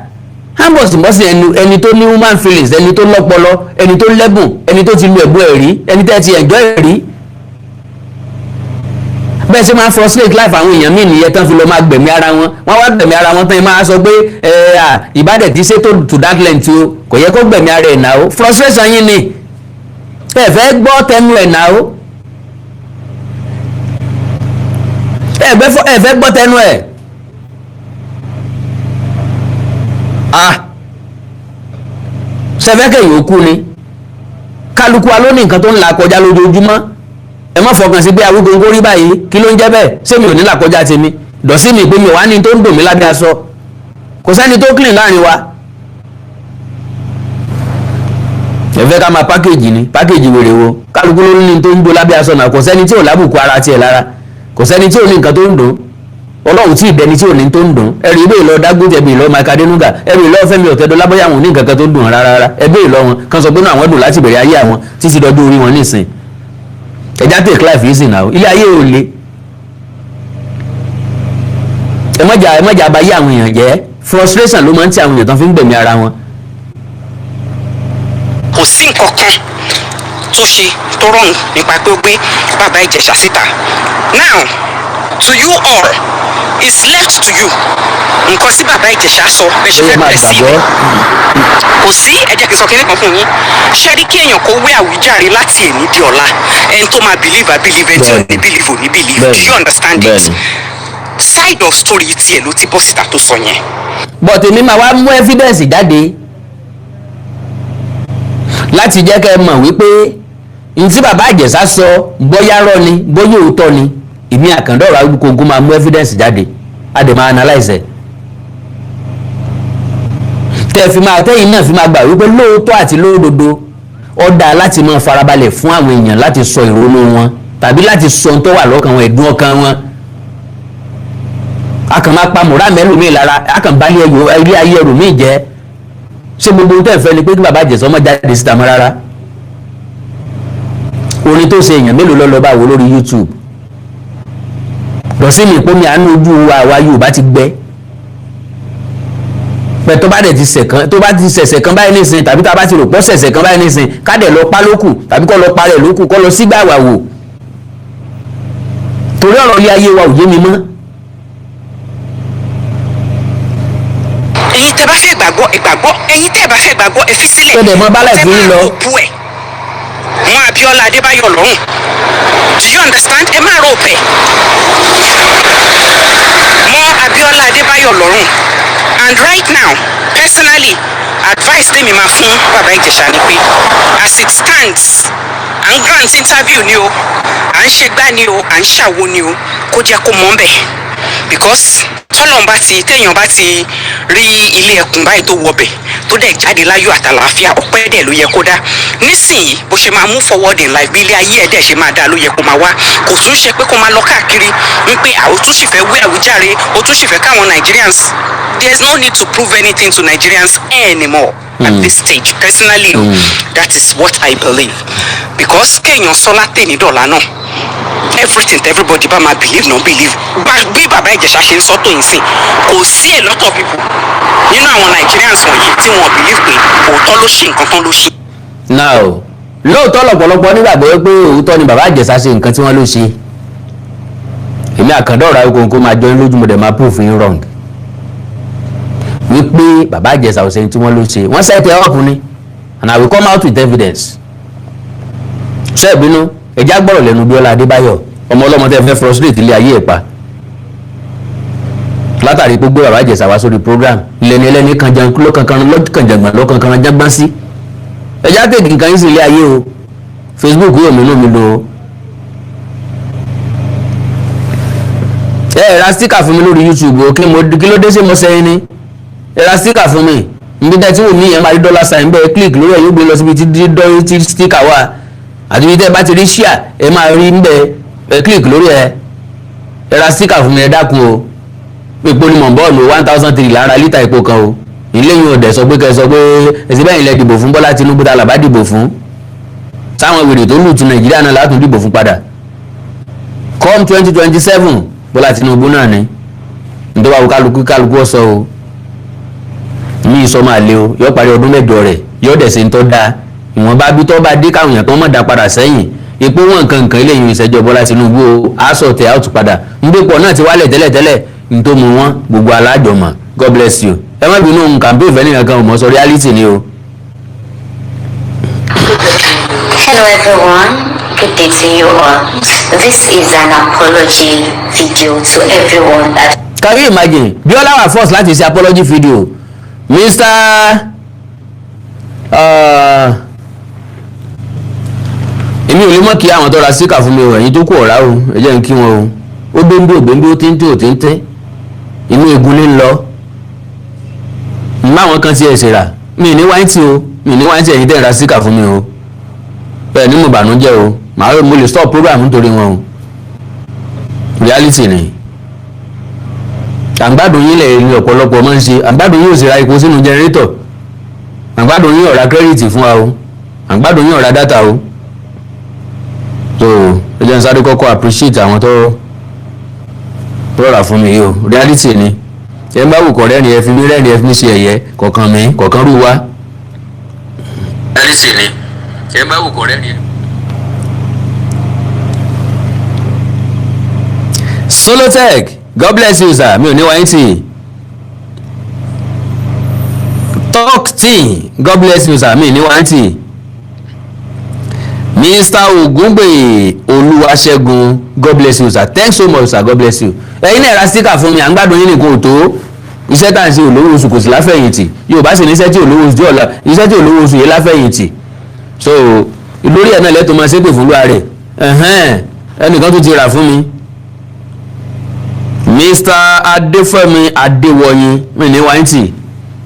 hambọ̀sibọ́sì ẹni tó ní human feelings ẹni tó lọ́pọlọ ẹni tó lẹ́bùn ẹni tó ti lu ẹ̀bùn ẹ̀rí ẹni tẹ́ ti enjoy ẹ̀rí bẹ́ẹ̀ ṣe máa frustrate life àwọn èèyàn míì nìyẹn tán fi lọ máa gbẹ̀mí ara wọn wọ́n wá gbẹ̀mí ara wọn tán ẹ máa sọ pé ìbádẹ̀ tí ṣe to that length o kò yẹ kó gbẹ̀mí ara ẹ̀ náà o frustration yín ni ẹ fẹ́ gbọ́ tẹnu ẹ̀ náà o ẹ fẹ́ gbọ́ tẹnu ẹ̀ sẹfẹ́kẹ̀ yòókù ni kálukú wa ló ní nǹkan tó ń là kọjá lójoojúmọ́ ẹ má fọkàn sí pé Awikonko rí báyìí kí ló ń jẹ́ bẹ́ẹ̀ ṣé mi ò ní là kọjá tèmi dọ̀sí mi pé mi ò wá ní tó ń dùn mí lábẹ́ aṣọ kò sẹ́ni tó clean láàrin wa ẹ fẹ́ ká máa pákéjì ni pákéjì wèrè wo kálukú ló ní tó ń gbó lábẹ́ aṣọ náà kò sẹ́ni tí ò lábùkù ara tiẹ̀ lára kò sẹ́ni tí ò ní nǹkan tó ń dùn Ọlọ́run tí ìdẹni tí ò ní tó ń dùn ẹ̀rí ibẹ̀ lọ Dágbójẹ bí lọ Mike Adenuga ẹ̀rí lọ Fẹ́mi Ọ̀tẹ́dọ́lá bóyá wọn ò ní nǹkan kan tó ń dùn rárá ẹ̀bẹ̀ lọ wọn kan sọ pé náà àwọn dùn láti bẹ̀rẹ̀ ayé àwọn títí dọdún orí wọn nísìn ẹ̀já tẹ̀ clive yìí sìn náà ilé ayé ò le ẹ mọ̀jà abayé àwọn èèyàn jẹ́ frustration ló máa ń tí àwọn èèyàn tán fi ń gbẹ̀mí ara wọn. kò sí nǹkan kan tó ṣe tó wrong nípa pé ó gbé bàbá Ìjẹ̀ṣà síta. Now to you all it's left to you nǹkan tí bàbá Ìjẹ̀ṣà sọ bẹ́ẹ̀ ṣe fẹ́ bẹ̀rẹ̀ sí i kò sí ẹ jẹ́ kí n sọ kíní kan fún yín ṣe rí kí èèyàn kó wé àwíjàre láti èní di ọ̀la ẹni tó máa believe I believe ẹni tí ò ní believe ò ní believe do you understand it side of story tiẹ̀ ló ti bọ́ síta tó sọ yẹn. but èmi máa wá mú evidence jáde láti jẹ́ kẹ́ ẹ mọ̀ wípé n tí bàbá Ìjẹ̀ṣà sọ bóyá rọ́ ni bóyá òótọ́ ni èmi Àkàndọ̀rọ̀ Awikonko máa mú evidence jáde a dẹ̀ máa analyse ẹ̀ tẹ́yìn náà fi máa gbà wípé lóòótọ́ àti lóòdodo ó dáa láti máa farabalẹ̀ fún àwọn èèyàn láti sọ ìrònú wọn tàbí láti sọ ohun tó wà lọ́kàn wọn ẹ̀dùn ọkàn wọn a kàn máa pa mọ̀rá mẹ́lòmíì lára a kàn bá ilé ayé ẹlòmíì jẹ́ ṣé gbogbo ohun tẹ́ ń fẹ́ ni pé kí bàbá Ìjẹ̀ṣà ọmọ jáde síta mọ́ rárá orin tó ṣe èèyàn mélòó lọ́lọ́ bá wo lórí YouTube lọ sí mi ìpómi àánú ojú àwa Yorùbá ti gbẹ pẹ tó bá dẹ̀ ti ṣẹ̀ṣẹ̀ kan báyìí nísìn tàbí tá a bá ti rò pọ́ ṣẹ̀ṣẹ̀ kan báyìí nísìn ká dẹ̀ lọ pa lókù tàbí kọ́ lọ parẹ́ lókù kọ́ lọ sígbà wà wò torí ọ̀rọ̀ ilé ayé wa ò yé mi mọ́. ẹ̀yin tẹ́ bá fẹ́ gbàgbọ́ ìgbàgbọ́ ẹ̀yin tẹ́ bá fẹ́ gbàgbọ́ ẹ fi sílẹ̀ tó dẹ̀ mọ́ bálẹ̀ fún yín lọ. wọn Abíọ́lá Adébáyọ̀ lọ́rùn do you understand ẹ máa rò pẹ̀ mọ́ Abíọ́lá Adébáyọ̀ lọ́rùn and right now personally advice tèmi máa fún bàbá Ìjẹ̀ṣà ni pé as it stands à ń grant interview ni o à ń ṣe gbá ni o à ń ṣàwo ni o kó jẹ́ kó mọ̀ ń bẹ̀ because téèyàn bá ti rí ilé ẹkùn báyìí tó wọbẹ̀ tó dẹ̀ jáde láyọ̀ àtàlàáfíà ọpẹ́ dẹ̀ ló yẹ kó dá nísìnyí bó ṣe máa move forward in life bí ilé ayé ẹ̀ dẹ̀ ṣe máa dá ló yẹ kó máa wá kò tún ṣe pé kó máa lọ káàkiri wípé àwọn tún sì fẹ́ wé àwíjàre ó tún sì fẹ́ káwọn Nigerians there's no need to prove anything to Nigerians anymore at this stage personally that is what I believe because kéèyàn sọlá tèmi dọ̀là náà everything everybody bá máa believe no believe bí bàbá Ìjẹ̀ṣà ṣe ń sọ tó yín sìn kò sí a lot of people nínú àwọn Nigerians wọ̀nyí tí wọ́n believe pé òótọ́ ló ṣe nǹkan tán ló ṣe. now lóòótọ́ lọ́pọ̀lọpọ̀ nígbàgbọ́ pé òótọ́ ni bàbá Ìjẹ̀ṣà ṣe nǹkan tí wọ́n ló ṣe èmi Àkàndọ̀rọ̀ Awikonko máa jọ yín lójú mo dẹ̀ máa proof yín wrong wípé bàbá Ìjẹ̀ṣà ò ṣe tí wọ́n ló ṣe wọ́n set it up ni and I will come out with evidence ṣé ìbínú ẹjá gbọ́rọ̀ lẹ́nu Bíọ́lá Adébáyọ̀ ọmọ ọlọ́mọ tẹ́ fẹ́ frustrate ilé ayé ẹ̀ pa látàrí pé gbé bàbá Ìjẹ̀ṣà wá sórí program ilẹ̀ni ẹlẹ́ni lọ́kànjàngbọ̀n lọ́kànkan jágbọ́n sí ẹjá tètè nǹkan yín sí ilé ayé o Facebook yóò mí lómi lo ẹ ra sticker fún mi lórí YouTube o kí ló dé sí mo sẹ́yìn ni ẹ ra sticker fún mi níbi tẹ́ tí wò mí yẹn máa rí dollar sign bẹ́ẹ̀ click lórí ẹ̀ yóò gbé lọ síbi tí sticker wà àti bí tẹ́ bá ti rí ṣíà ẹ máa rí ń bẹ ẹ click lórí ẹ ra sticker fún mi ẹ dákun o epo ni mọ̀ bọ́ọ̀lù 1003 lára lítà epo kan o ilé yìí ò dẹ̀ sọ pé ẹsẹ̀ bẹ́ẹ̀ ilẹ̀ dìbò fún Bọ́lá Tinubu tá làbá dìbò fún táwọn wèrè tó lù tún Nàìjíríà náà látún dìbò fún padà come 2027 Bọ́lá Tinubu náà ni nítorí wàá kálukú ọ̀sọ́ o ní ìsọmọ àlè o yóò parí ọdún mẹ́jọ rẹ̀ yóò dẹ̀ ṣe ń tọ́ da ìwọ̀nba bí tọ́ bá dé káwọn èèyàn tó mọ̀ dá padà sẹ́yìn ipò wọn nǹkan ilé yìí ìṣẹ́jọ́ Bọ́lá Tinubu o aṣọ tẹ̀ out padà ngbépọ̀ náà ti wálẹ̀ tẹ́lẹ̀tẹ́lẹ̀ nítorí wọn gbogbo alájọmọ̀ God bless you ẹ má bínú ohun campaign fẹ́ nìkan kan ò mọ̀ sọ reality ni o. Hello everyone, good day to you all. This is an apology video to everyone that. Can you imagine Biola wà force láti ṣe apology video èmi ò lè mọ̀ kí àwọn tó ra síkà fún mi o ẹ̀yin tó kù ọ̀rá o ẹ jẹ́ n kí wọn o ó gbéńdó ògbéńdó tí ń tó tí ń tẹ́ inú egun ní lọ àwọn kan ti ẹ̀ ṣèrà mi ní wáìntì o mi ní wáìntì ẹ̀yin tẹ́ ra síkà fún mi o bẹ́ẹ̀ ni mo bànújẹ́ o mo lè stop program nítorí wọn o reality ni àgbàdo yín lẹ̀ ní ọ̀pọ̀lọpọ̀ máa ń ṣe àgbàdo yín ò sì ra epo sínú jẹnẹrétọ̀ àgbàdo yín ò ra kírẹ́dìtì fún wa o àgbàdo yín ò ra dátà o so ẹ jẹ́ n sáré kọ́kọ́ appreciate àwọn tó rà fún mi yìí o reality ni ẹ bá wù kọ́ rẹ́rìn ẹ fi mí rẹ́rìn ẹ fi mí ṣe ẹ̀yẹ kọ̀ọ̀kan rú wa reality ni ẹ bá wù kọ́ rẹ́rìn ẹ. Solotech, God bless you sir, mi ò ní wáyé tì. Talk Tea, God bless you sir, mi ò ní wáyé tì. Mr. Ogungbe Olúwaṣẹ́gun, God bless you sir, thanks so much sir, God bless you. Ẹ̀yin náà ra sticker fún mi, à ń gbádùn yín nìkan ò tó. Iṣẹ́ tá à ń ṣe olówó oṣù kò sí láfẹ̀yìntì. Yorùbá sì ní iṣẹ́ tí olówó oṣù ọ̀la, iṣẹ́ tí olówó oṣù yẹn láfẹ̀yìntì. So lórí ẹ̀ náà lẹ́tọ̀ máa ṣépè fún lúwa rẹ̀. Ẹnìkan tó ti rà fún mi. Mr. Adéfẹ́mi Adéwọyìn, mi ní wáyìntì.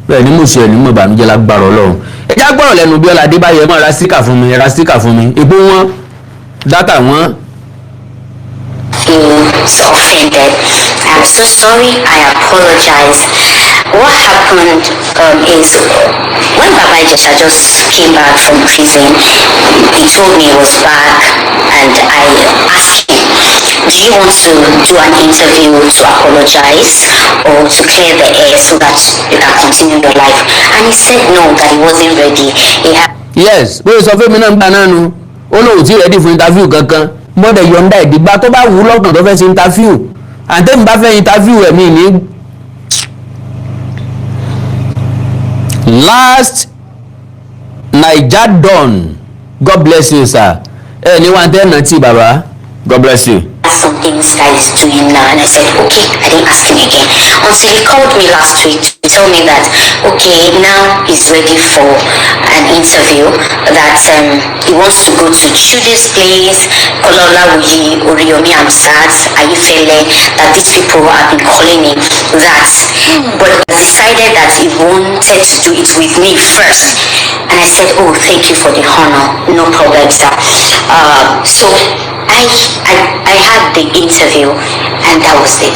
Bẹ́ẹ̀ ni mo ṣe ẹ̀ní mọ̀ bàmíjẹ́ lágbára Ọlọ́run. Ẹ já gbọ́rọ̀ lẹ́nu Bíọ́lá Adébáyọ̀, ẹ máa ra sticker fún mi, ẹ ra sticker fún mi. Epo wọn, dátà wọn. So offended. I'm so sorry. I apologize. What happened is when Baba Ijesha just came back from prison, he told me he was back, and I asked him, do you want to do an interview to apologize or to clear the air so that you can continue your life? And he said no, that he wasn't ready. He had Yes, bó sọ fún mi náà ń gbà náà nu, ó lóun tí ready fún interview kankan. Mọ́dẹ̀ yọ̀ǹda ìdìgbà tó bá wù ú lọ́kàn tó fẹ́ ṣe interview. Àtẹ̀mí bá fẹ́ interview ẹ̀mí ní. Last Naija Dawn, God bless you sir. Ẹ ní wá tẹ́ ẹ̀ náà tí bàbá, God bless you. some things that he's doing now, and I said, okay, I didn't ask him again. Until he called me last week to tell me that, okay, now he's ready for an interview, that he wants to go to Chudi's place, Kololawuyi, Oriyomi Amsat, Ayifele, that these people have been calling him that, but decided that he wanted to do it with me first. And I said, oh, thank you for the honor, no problem, sir. So I had the interview, and that was it.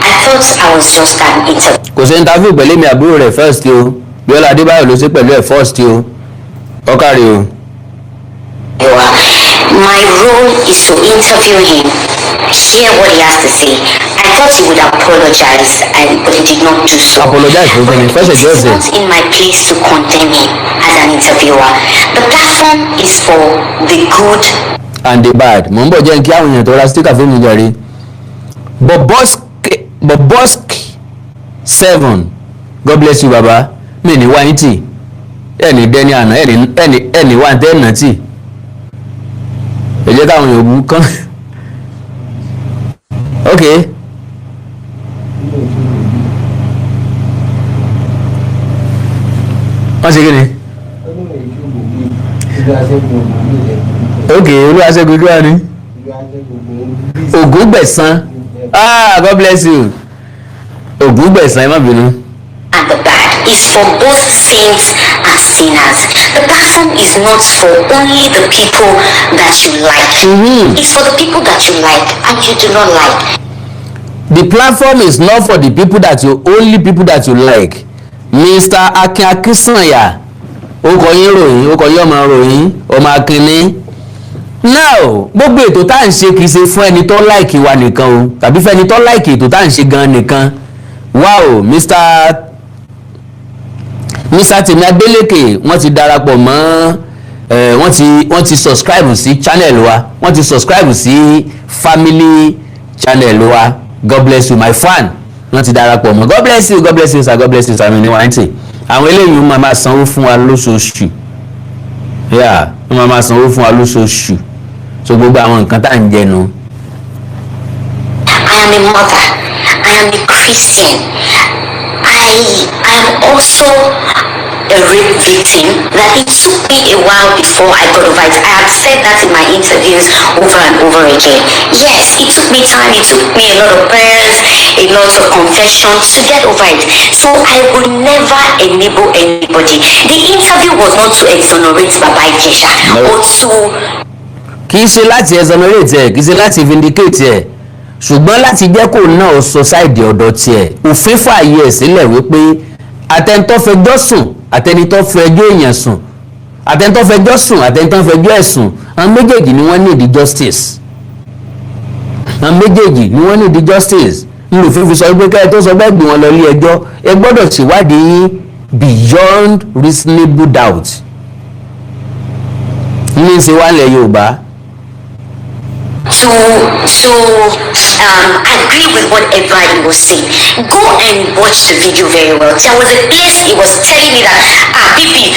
I thought I was just an interview. Kò sí interview pẹ̀lú mi àbúrò rẹ̀ first o. Bíọ́lá Adébáyọ̀ ló ṣe pẹ̀lú ẹ̀ first o. Ọ̀kàrí o. My role is to interview him, hear what he has to say. I thought he would apologize, but he did not do so. Apologize for me. First It is not in my place to condemn him as an interviewer. The platform is for the good and the bad. Mo ń bọ̀ jẹ́ kí àwọn èèyàn tó ra sticker fún mi jàre. Bobosk 7, God bless you baba. Mi ní wáyé tì. Ẹni dẹ́ni àná, ẹni wá tẹ́ ẹ̀nà tì. Ẹ jẹ́ káwọn èèyàn bú kán. Okay. Wọ́n ṣe kí ni? Okay, Olúwaṣẹ́gun kí wá ní? Ògúngbẹ̀san. God bless you. Ògúngbẹ̀san, ẹ má bínú. and the bad is for both saints and sinners. The platform is not for only the people that you like. It's for the people that you like and you do not like. The platform is not for the people that you like. Mr. Akin Akinsanya, ó kọ yín ròyìn, ó kọ yín ọmọ ròyìn, ọmọ akínní. Now, gbogbo ètò tá à ń ṣe kìí ṣe fún ẹni tó like wa nìkan o, tàbí fún ẹni tó like ètò tá à ń ṣe gan nìkan. Wow, Mr. Tèmi Adélékè wọ́n ti darapọ̀ mọ́ wọ́n ti subscribe sí channel wa, wọ́n ti subscribe sí family channel wa. God bless you my fan. Wọ́n ti darapọ̀ mọ́. God bless you sir, God bless you sir. Mi ní wáyé tì. Àwọn eléyìí wọ́n máa sanwó fún wa lóṣooṣù. Yeah, wọ́n máa sanwó fún wa lóṣooṣù. So gbogbo àwọn nǹkan tá à ń jẹnu. I am a mother. I am a Christian. I am also a rape victim that it took me a while before I got over it. I have said that in my interviews over and over again. Yes, it took me time, it took me a lot of prayers, a lot of confession to get over it. So I would never enable anybody. The interview was not to exonerate Baba Ijesha, or to... Kì í ṣe láti exonerate ẹ̀, kì í ṣe láti vindicate ẹ̀, ṣùgbọ́n láti jẹ́ kó náà sọ sáìdì ọ̀dọ̀ tiẹ̀. Òfin fààyè ẹ̀ sílẹ̀ wípé àtẹnitọ́ fẹjọ́ sùn, àtẹnitọ́ fẹjọ́ èèyàn sùn, àtẹnitọ́ fẹjọ́ sùn, àtẹnitọ́ fẹjọ́ ẹ̀sùn, àwọn méjèèjì ni wọ́n ní ìdí justice. Àwọn méjèèjì ni wọ́n ní ìdí justice. Ńlòfin fi sọ pé kẹ́ ẹ tó sọ bẹ́ẹ̀ gbé wọn lọ ilé ẹjọ́, ẹ gbọ́dọ̀ ṣèwádìí beyond reasonable doubt. Ní ṣe wá lẹ̀ Yorùbá. agree with whatever he was saying. Go and watch the video very well. There was a place he was telling me that Bibi,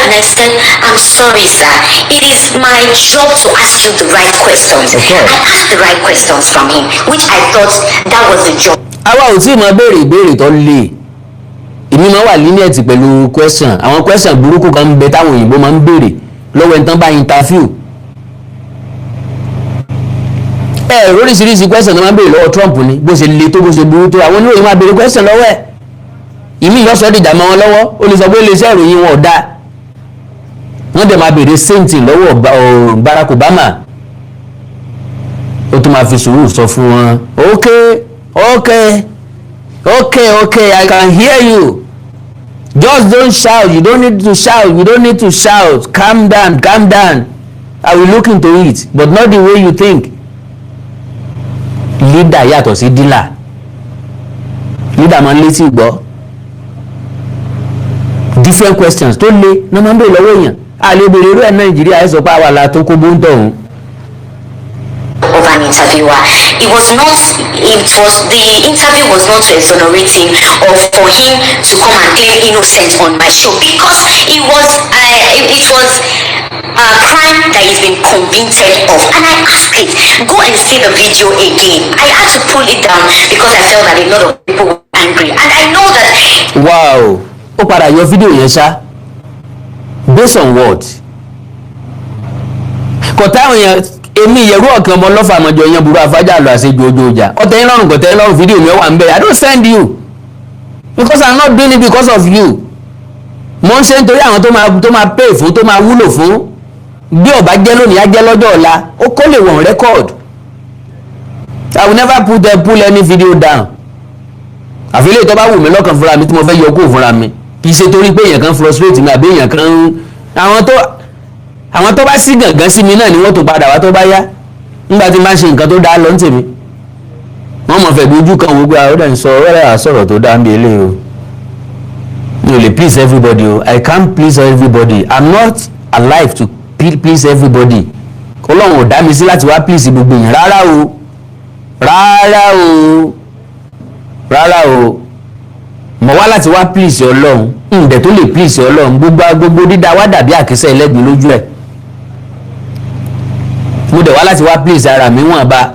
and I said, I'm sorry, sir. It is my job to ask you the right questions. I asked the right questions from him, which I thought that was the job. Àwa ò tí mọ béèrè ìbéèrè tó le. Èmi máa wà lenient pẹ̀lú question. Àwọn question burúkú kan ń bẹ táwọn òyìnbó máa ń béèrè lọ́wọ́ ẹni tán bá interview. Oríṣiríṣi question náà máa ń béèrè lọ́wọ́ Trump ni bó ṣe le tó bó ṣe burú tó àwọn oníròyìn máa béèrè question lọ́wọ́ ẹ̀. Ìmí ìyọ́sọ̀ dìjà mọ́ wọn lọ́wọ́ ó lè sọ pé iléeṣẹ́ ìròyìn wọn ò dáa. Wọ́n dẹ̀ máa béèrè same thing lọ́wọ́ Barack Obama. Ó tún máa fi sùúrù sọ fún wọn. Okay, I can hear you. Just don't shout. You don't need to shout. Calm down. I will look into it, but not the way you think. Leader yàtọ̀ sí dealer. Leader máa ń létí gbọ́. Different questions tó le ní máa ń bèèrè lọ́wọ́ èèyàn. A lè bèèrè irú ẹ̀ Nàìjíríà ẹ̀ sọ pé àwa la tó kó bóńtọ̀ òun. Of an interviewer, the interview was not to exonerate him or for him to come and claim innocence on my show, because it was a crime that he's been convicted of. And I asked it, go and see the video again. I had to pull it down because I felt that a lot of people were angry, and I know that. Wow, ó padà yọ fídíò yẹn ṣá. Based on what? Kò táwọn yẹn èmi ìyẹ̀rú ọ̀kan ọmọ lọ́fà àmọ́jọ yẹn burú afájà lọ àṣejù ojú ọjà ọ̀tẹ̀yìn lọ́rùn kọ̀tẹ̀yìn lọ́rùn fídíò mi wà ń bẹ̀. I don't send you because I'm not doing it because of you. Mo ń ṣe nítorí àwọn tó máa pay fún tó máa wúlò fún bí ọba jẹ́ lónìí á jẹ́ lọ́jọ́ ọ̀la ó kó lè wọ̀n record. I will never pull any video down. Àfilẹ́ tó bá wù mí lọ́kàn fúnra mi tí mo fẹ́ yọ kó fúnra mi kì í ṣe torí pé èèyàn kan frustrate mi àbí èèyàn kan àwọn tó bá sí gàngán sí mi náà ni wọ́n tó padà wá tó bá yá nígbà tí n bá ṣe nǹkan tó dáa lọ ń tèmi wọ́n mọ̀ fẹ́ dojú kan gbogbo àwọn ọ̀dà ń sọ ọ̀rẹ́ àsọ̀rọ̀ tó dáa ń bí eléyìí o mi ò lè please everybody o I can't please everybody. I'm not alive to please everybody. Ọlọ́run ò dá mi sí láti wá please gbogbo èèyàn rárá o mo wá láti wá please Ọlọ́run ǹdẹ̀ tó lè please Ọlọ́run gbogbo dídá wá dàbí àkísẹ́ ẹlẹ́gbin lójú ẹ̀. Mo dẹ̀ wá láti wá please ara mi wọ́n bá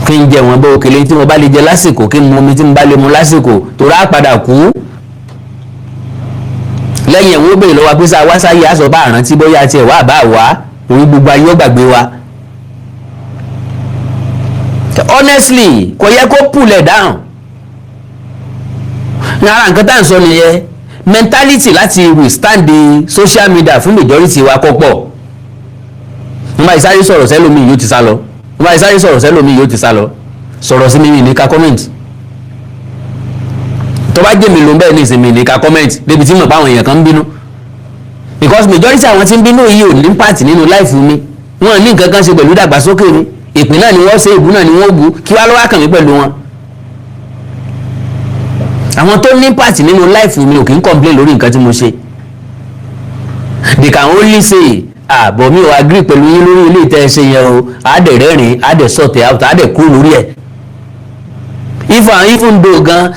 kí n jẹ wọn bó òkèlè tí mo bá lè jẹ lásìkò kí n mu omi tí mo bá lè mu lásìkò tó rà padà kú. Lẹ́yìn ẹ̀wọ̀n ó bèèrè lọ́wọ́ pé sá wá sáyé aṣọ bá àrántí bóyá tiẹ̀ wá bá wá orí gbogbo ayé ó gbàgbé wa. Honestly kò yẹ kó pull it down. Ara nǹkan tá à ń sọ nìyẹn mentality láti withstand the social media fún majority wa kọ́pọ̀. Mo máa ìsáré sọ̀rọ̀ sẹ́lómi yóò ti sá lọ. Sọ̀rọ̀ sí mi ní ká comment. Tó bá jẹ́ mi ló ń bẹ́ẹ̀ ní ìsinmi ní ká comment débi tí mo pa àwọn èèyàn kan ń bínú. Because majority àwọn tí ń bínú yìí ò ní impact nínú life mi. Wọ́n ní nǹkan kan ṣe pẹ̀lú ìdàgbàsókè mi. Ìpín náà ni wọ́n ṣe ìbú náà ni wọ́n bú kí wá ló wá kàn mí pẹ̀lú wọn. Àwọn tó ní impact nínú life mi ò kì í complain lórí nǹkan tí mo ṣe. They can only say àbọ̀ mi ò agree pẹ̀lú yín lórí ilé ìtẹ́ ṣe yẹn o àádẹ̀ rẹ́rìn àádẹ̀ sort out àádẹ̀ kúrò lórí ẹ̀. Even though gan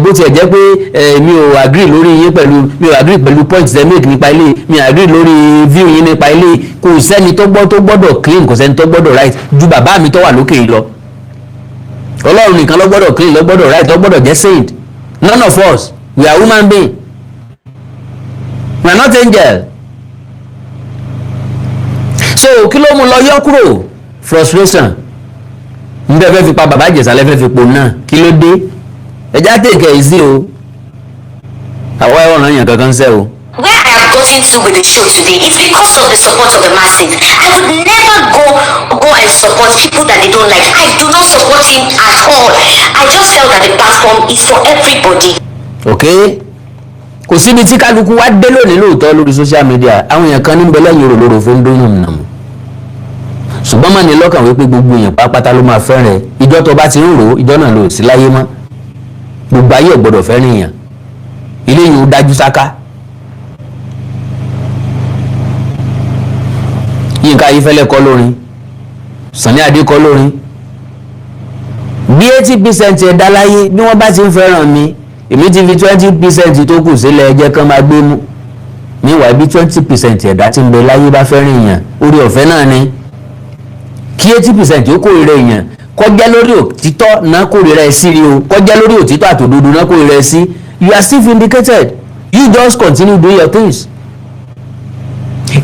bó tiẹ̀ jẹ́ pé mi ò agree lórí yín mi ò agree pẹ̀lú point tẹ́ make nípa ilé mi ò agree lórí view yín nípa ilé kò sẹ́ni tó gbọ́dọ̀ clean kò sẹ́ni tó gbọ́dọ̀ right ju bàbá mi tó wà lókè yìí lọ. Ọlọ́run nìkan ló gbọ́dọ̀ clean ló gbọ́dọ̀ right ló gbọ́dọ̀ jẹ́ saint. None of us we are human being. We are not angel. So kí ló mú lọ yọ kúrò frustration níbẹ̀ fẹ́ fi pa bàbá Ìjẹ̀ṣà lẹ́fẹ́ fi po náà kí ló dé ẹjá tèkẹ́ ìsí o àwọn ẹ̀rọ ọ̀nà yẹn kankan sẹ́ o. Where I have gotten to with the show today, it's because of the support of the masses. I would never go and support people that they don't like. I do not support him at all. I just felt that the platform is for everybody. Okay. Kò síbi tí kálukú wá dé lónìí lóòótọ́ lórí social media àwọn èèyàn kan ní bẹ́lẹ̀ yìí rò fún dóyún nàmú. Ṣùgbọ́n má ní lọ́kàn wípé gbogbo èèyàn pápátá ló máa fẹ́ràn ìjọ tó bá ti ń rò ìjọ náà lò sí láyé mọ́. Gbogbo ayé ò gbọ́dọ̀ fẹ́ràn èèyàn. Ilé yìí ó dájú sáká. Yínká Ayéfẹ́lẹ́ kọ lórin, Sunny Adé kọ lórin. Bí 80% ẹ̀dá láyé bí wọ́n bá ti ń fẹ́ràn mi, èmi ti fi 20% tó kù sílẹ̀ ẹjẹ́ kan máa gbé mú. Níwàá bí 20% ẹ̀dá tí ń bẹ láyé bá fẹ́ràn èèyàn, orí ọ̀fẹ́ náà ni. Kí 80% ó kórìíra èèyàn, kọjá lórí òtítọ́ náà kórìíra ẹ sí rí o, kọjá lórí òtítọ́ àtòdodo náà kórìíra ẹ sí, you are still vindicated. You just continue doing your things.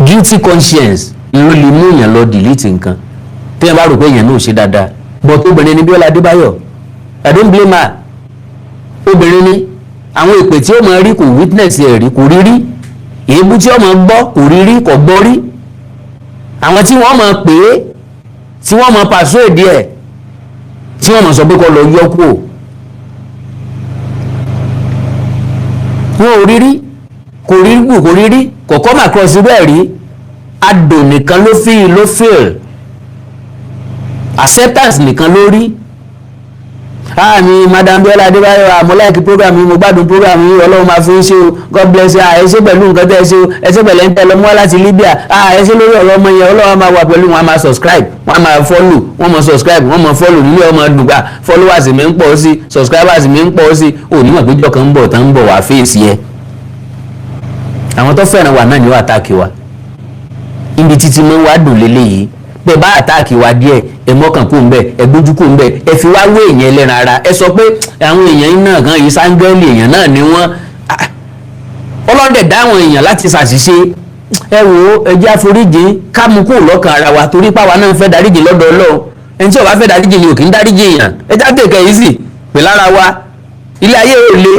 Guilty conscience ló lè mú èèyàn lọ delete nǹkan tí wọ́n bá rò pé èèyàn náà ò ṣe dáadáa. But obìnrin ni Bíọ́lá Adébáyọ̀, I don't blame her. Obìnrin ni àwọn èpè tí ó máa rí kò witness ẹ̀ rí, kò rí rí. Èébú tí ó máa gbọ́ kò rí rí, kò gbọ́ rí. Àwọn tí wọ́n máa pè é, tí wọ́n máa persuade ẹ̀, tí wọ́n máa sọ pé kó lọ yọ kúrò, wọn ò rí rí, kò rí rí, kò rí rí, kò come across bẹ́ẹ̀ rí. Adò nìkan ló fail, acceptance nìkan ló rí. Mi Madam Bíọ́lá Adébáyọ̀, mo like program yìí, mo gbádùn program yìí, Ọlọ́run máa fi ń ṣe o, God bless you. Ẹ ṣé pẹ̀lú nǹkan tẹ́ ẹ ṣe o, ẹ ṣé pẹ̀lú ẹ̀ńtẹ́ lọ́mọ́ láti Libya, ẹ ṣé lórí ọ̀rọ̀ ọmọ yẹn, Ọlọ́run máa wà pẹ̀lú wọn, máa subscribe, wọn máa follow, wọn máa subscribe, wọn máa follow nílé ọmọ dùgbà, followers mi ń pọ̀ sí, subscribers mi ń pọ̀ sí, onímọ̀ péjọ kan ń bọ̀ tán ń bọ̀ wá fèsì ẹ. Àwọn tó fẹ́ràn wa náà ni wọ́n àtàkì wa. Ibi títí mọ́ wá dùn lélẹ́yìí, bẹ́ẹ̀ bá àtàkì wa díẹ̀, ẹ mọ́kàn kó ń bẹ̀, ẹ gbójú kó ń bẹ̀, ẹ fi wá wé èèyàn ẹlẹ́ran ara, ẹ sọ pé àwọn èèyàn náà gan yìí sáńgẹ́lì èèyàn náà ni wọ́n. Ọlọ́dẹ̀ dá àwọn èèyàn láti ṣàṣìṣe. Ẹ wò ó, ẹ jẹ́ àforíjì ká mú kúrò lọ́kàn ara wa, torí páwa náà fẹ́ dáríjì lọ́dọ̀ Ọlọ́run. Ẹni tí ó bá fẹ́ dáríjì ni ò kì í dáríjì èèyàn. Ẹ já tèkẹ́ yìí sì pè lára wa, ilé ayé ò le.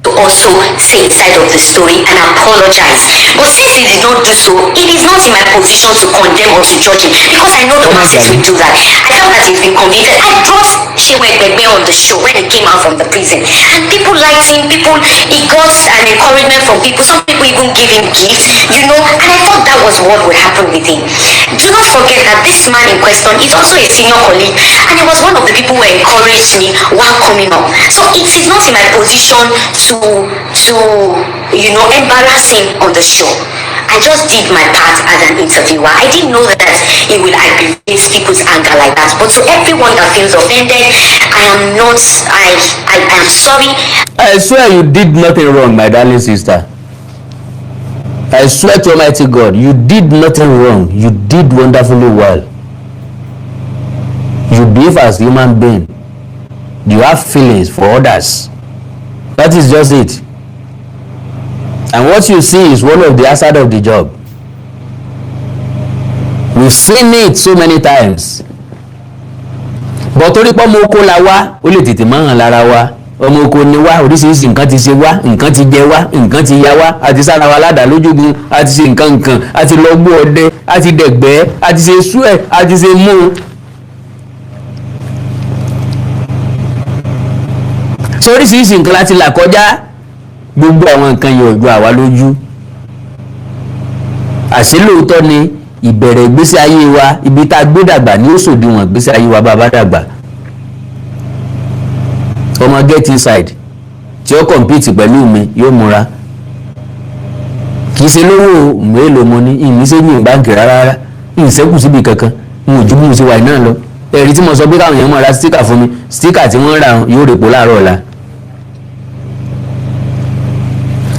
To also say his side of the story and apologize. But since he did not do so, it is not in my position to condemn or to judge him, because I know the masses will do that. I felt that he's been convicted. I brought Shewegbegbe on the show when he came out from the prison, and people liked him. He got an encouragement from people. Some people even gave him gifts, and I thought that was what would happen with him. Do not forget that this man in question is also a senior colleague, and he was one of the people who encouraged me while coming up. So it is not in my position to embarrass him on the show. I just did my part as an interviewer. I didn't know that it will aggravate people's anger like that. But to everyone that feels offended, I am sorry. I swear you did nothing wrong, my darling sister. I swear to Almighty God, you did nothing wrong. You did wonderfully well. You behave as human being. You have feelings for others. That is just it. And what you see is one of the hazards of the job. We've seen it so many times. But torí pé ọmọ oko la wá, ó lè tètè máa hàn lára wa. Ọmọ oko ni wá, oríṣiríṣi nǹkan ti ṣe wá, nǹkan ti jẹ wá, nǹkan ti ya wá, àti sára wa ládàá lójúgun, àti ṣe nǹkan, àti lọ gbó ọdẹ, àti dẹ̀gbẹ́, àti ṣe sú ẹ̀, àti ṣe mú. So oríṣiríṣi nǹkan láti là kọjá, gbogbo àwọn nǹkan yẹn ò jọ àwa lójú. Àṣé lóòótọ́ ni ìbẹ̀rẹ̀ ìgbésí ayé wa, ibi tá a gbé dàgbà ni ó ṣòdiwọ̀n ìgbésí ayé wa bá a bá dàgbà. Ọmọ get inside tí ó compete pẹ̀lú mi yóò múra. Kì í ṣe lówó mélòó mo ní, ìmísẹ́ ní báńkì rárá, ìṣẹ́kù síbi kankan, mo ò ju bí mo ṣe wà náà lọ. Ẹ̀rí tí mo sọ pé káwọn èèyàn máa ra sticker fún mi, sticker tí wọ́n rà yóò rèpo láàárọ̀ ọ̀la.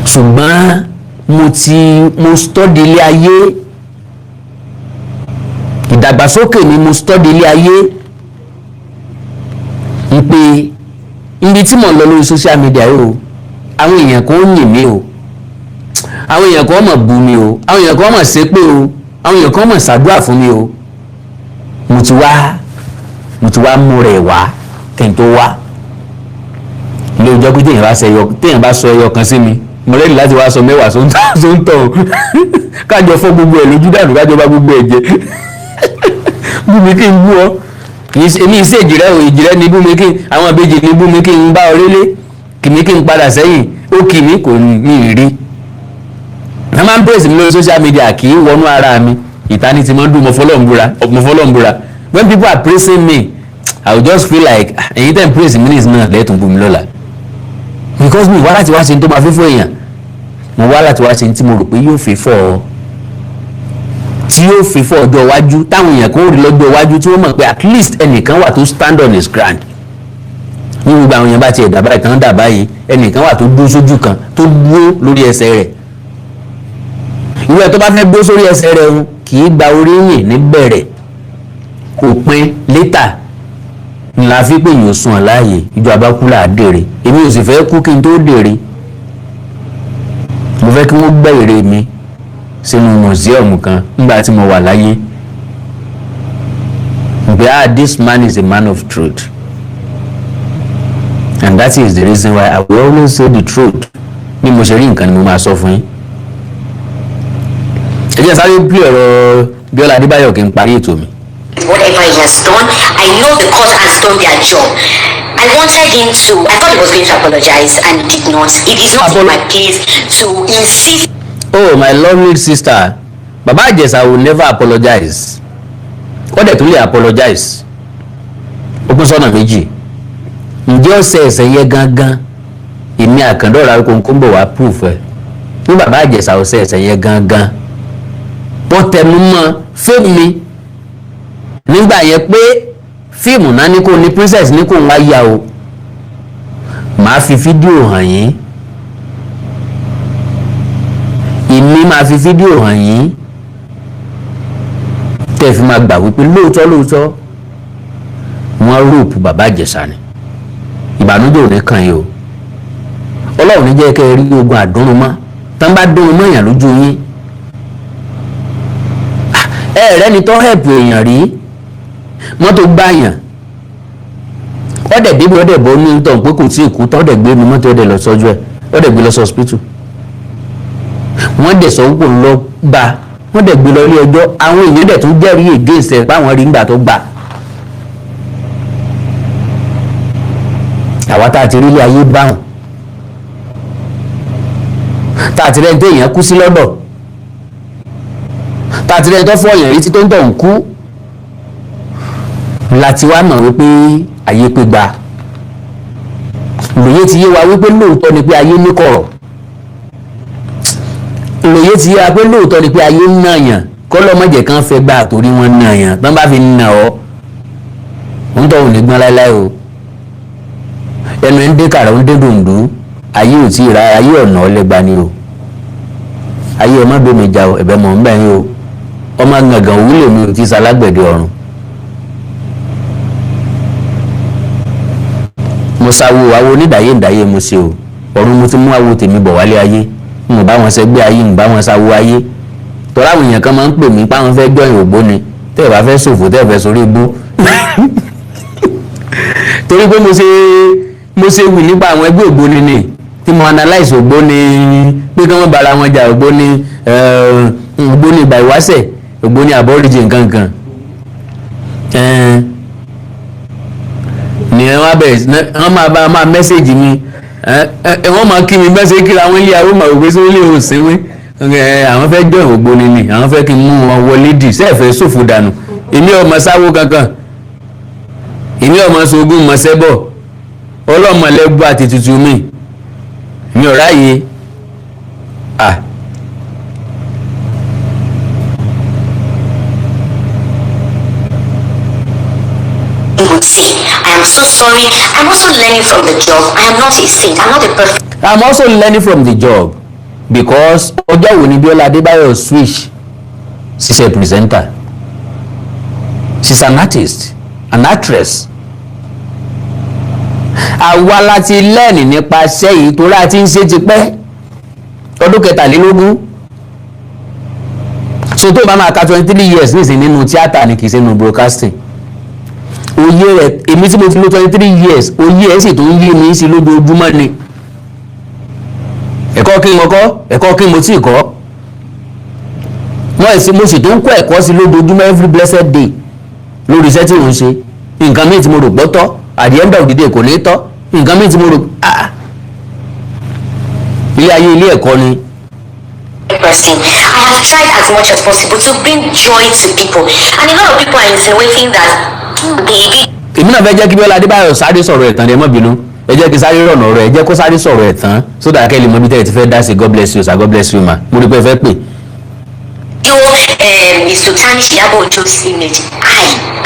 Ṣùgbọ́n mo study ilé ayé, ìdàgbàsókè ni mo study ilé ayé, ń pé ibi tí mo lọ lórí social media yìí o, àwọn èèyàn kan ń yìn mí o, àwọn èèyàn kan máa bú mi o, àwọn èèyàn kan máa ṣépè o, àwọn èèyàn kan máa ṣàdúrà fún mi o. Mo ti wá mú rẹ̀ wá kí n tó wá. Ilé ìjọ pé téèyàn bá sọ ẹyọ kan sí mi, mo lẹ́yìn láti wá sọ mẹ́wàá tó ń tọ̀ kájọ fọ́ gbogbo ẹ̀ lójú dànù, kájọ bá gbogbo ẹ̀ jẹ. Bú mi kí n bú ọ, èmi ìṣe èjìrẹ́ ni bú mi kí n, àwọn ìbejì ni bú mi kí n bá ọ rélé, kì mí kí n padà sẹ́yìn, ó kì mí kò ní rí. Wọ́n máa ń praise mi lórí social media, kì í wọnú ara mi, ìtání ti máa ń dùn mọ́ fọlọ́ǹbúra. When people are praising me, I will just feel like ẹ̀yin tẹ́ ń praise mi ní ìsìn náà lẹ́tùn bú mi lọ́la. Because mi wá láti wá ṣe ní tó máa fi fún èèyàn, mo wá láti wá ṣe ní tí mo rò pé yóò fi fọ́ ọ. tí yóò fi fọ́ ọjọ́ iwájú táwọn èèyàn kan ó rí lọ́jọ́ iwájú tí wọ́n mọ̀ pé at least ẹnìkan wà tó stand on his ground. ní gbogbo àwọn èèyàn bá tiẹ̀ dàbá ìtàn dàbá yìí ẹnìkan wà tó dúró sójú kan tó dúró lórí ẹsẹ̀ rẹ̀. ìwé ẹ̀ tó bá fẹ́ dúró sórí ẹsẹ̀ rẹ̀ ń kì í gba oríyìn níbẹ̀rẹ̀ òpin létà ńlá fi pé yóò sùn láàyè ìjọ abákúlà àdèrè èmi ò sì fẹ́ kú kí n tó dèrè mo fẹ́ kí wọ́n gbẹ́ ère mi sínú mùsíọ̀mù kan nígbà tí mo wà láyé pé this man is a man of truth and that is the reason why I will always say the truth bí mo ṣe rí nǹkan ni mo máa sọ fún yín. ẹ jẹ́ sáré bí ọ̀rọ̀ Bíọ́lá Adébáyọ̀ kí n parí ètò mi. Whatever he has done, I know the court has done their job. I wanted him to, I thought he was going to apologize and he did not. It is not in my place to insist. Oh, my lovely sister, Baba Ijesha will never apologize. What dẹ̀ tún lè apologize? Ó pín sọ́nà méjì. Ǹjẹ́ ọ̀sẹ̀ ẹ̀sẹ̀ yẹ gangan? Èmi Àkàndọ̀rọ̀ Awikonko ń bọ̀ wá proof ẹ̀. Ní Baba Ijesha ọ̀sẹ̀ ẹ̀sẹ̀ yẹ gangan. Wọ́n tẹnu mọ́ fíìmù mi. Nígbà yẹn pé fíìmù náà ní kò ní princess ní kò ń wá yá o. Màá fi fídíò hàn yín. Èmi máa fi fídíò hàn yín. Tẹ́ fi máa gbà wípé lóòótọ́ wọ́n rúùpù Baba Ijesha ni. Ìbànújẹ́ ò ní kàn yín o. Ọlọ́run ní jẹ́ kẹ́ ẹ rí ogun àdúrúmọ́. Tán bá dúró mọ́ èèyàn lójú yín. Ẹ̀rẹ́ni tó hẹ̀pù èèyàn rí. Mọ́tò gbáyàn ọ̀dẹ̀ débi ọ̀dẹ̀ bọ́ ní ìtàn pé kò tí ì kú tọ́ ọ̀dẹ̀ gbé mi mọ́tò ọ̀dẹ̀ lọ sọ́jú ẹ̀ ọ̀dẹ̀ gbé lọ sí hospital wọ́n dẹ̀ sọ wípé lọ bá wọ́n dẹ̀ gbé lọ ilé ẹjọ́ àwọn èèyàn dẹ̀ tún jẹ́rìí against ẹ̀ báwọn rí nígbà tó gbà. àwa tá a ti rí ilé ayé báwọn tá a ti rẹ́ni tó èèyàn kú sí lọ́dọ̀ tá a ti rẹ́ni tó fọ́ èèyàn rí tí tó ń tọ̀ ń kú láti wá mọ̀ wípé ayé pé gba ìròyé ti yé wa wípé lóòótọ́ ni pé ayé ní kọ̀rọ̀ ìròyé ti yé wa pé lóòótọ́ ni pé ayé ń nàyàn kọ́lọ́mọ̀jẹ̀ kan fẹ́ gbà torí wọ́n nàyàn tán bá fi nà ọ́ ń tọ́ ò ní gbọ́n láéláé o ẹnu ẹ̀ ń dé kàrà ń dé dòǹdó ayé ò tí ì ra ayé ọ̀nà ọlẹ́gba ni o ayé ọmọ bẹ́ẹ̀ mi jà ẹ̀bẹ̀ mọ̀ ń bẹ̀ yín o ọmọ gàngàn òwúlò mi ò ti salágbẹ̀dẹ ọ̀run. mo sáwo awo onídàáyé mo ṣe o ọ̀run mo ti mú awo tèmi bọ̀ wálé ayé mo bá wọn ṣẹgbẹ́ ayé mo bá wọn sáwo ayé tọ́lá àwọn èèyàn kan máa ń pè mí páwọn fẹ́ jọyìn ògbóni tẹ́ ẹ̀ bá fẹ́ ṣòfò tẹ́ ẹ̀ fẹ́ sórí igbó torí pé mo ṣe wì nípa àwọn ẹgbẹ́ ògbóni ni tí mo analyse ògbóni pé kí wọ́n bára wọn jà ògbóni ìgbà ìwáṣẹ̀ ògbóni aborigine kankan ni wọ́n bẹ̀rẹ̀ wọ́n máa mẹ́sẹ̀gì mi wọ́n máa kí mi mẹ́sẹ̀gì kí àwọn ilé àwọn máa wò sórí òsínwé àwọn fẹ́ jọ ògbóni ni àwọn fẹ́ kí n mú wọn wọlé dì sẹ́ẹ̀fẹ́ ṣòfò dànù èmi ọmọ sáwó kankan èmi ọmọ sógún mọ sẹ́bọ̀ ọlọ́mọlẹ́gbọ́ àti tutù mi ò ráyè would say, I am so sorry. I'm also learning from the job. I am not a saint. I'm not a perfect. I'm also learning from the job because ọjọ́ wo ni Bíọ́lá Adébáyọ̀ switch ṣiṣẹ́ presenter. She's an artist, an actress. Àwa láti lẹ́ẹ̀nì nípa iṣẹ́ yìí tó láti ń ṣe ti pẹ́ ọdún 23. So tó bá máa ka 23 years nísìnyí nínú tíátà ni kì í ṣe nínú broadcasting. Oyè rẹ̀ èmi tí mo ti lò 23 years oyè ẹ̀ sì tó ń yé mi sí lójoojúmọ́ ni. Ẹ̀kọ́ kí n kọ́ ẹ̀kọ́ kí mo tí ì kọ́. Mo sì tó ń kọ́ ẹ̀kọ́ sí lójoojúmọ́ every blessed day lórí iṣẹ́ tí mò ń ṣe. Nǹkan míì tí mo rò gbọ́ tọ́ at the end of the day kò ní tọ́. Nǹkan míì tí mo rò ilé ayé ilé ẹ̀kọ́ ni. Person. I have tried as much as possible to bring joy to people, and a lot of people are insinuating that èmi náà fẹ́ jẹ́ kí Bíọ́lá Adébáyọ̀ sáré sọ̀rọ̀ ẹ̀tàn ẹ má bínú ẹ jẹ́ kí sáré rọ̀nà ọ̀rọ̀ ẹ jẹ́ kó sáré sọ̀rọ̀ ẹ̀tàn sódà kẹ́lẹ́ mọ́ bí tẹ́ ẹ ti fẹ́ dá sí God bless you sir God bless you ma mo rí pé ẹ fẹ́ pè. is to tarnish Iyabo Ojo's image.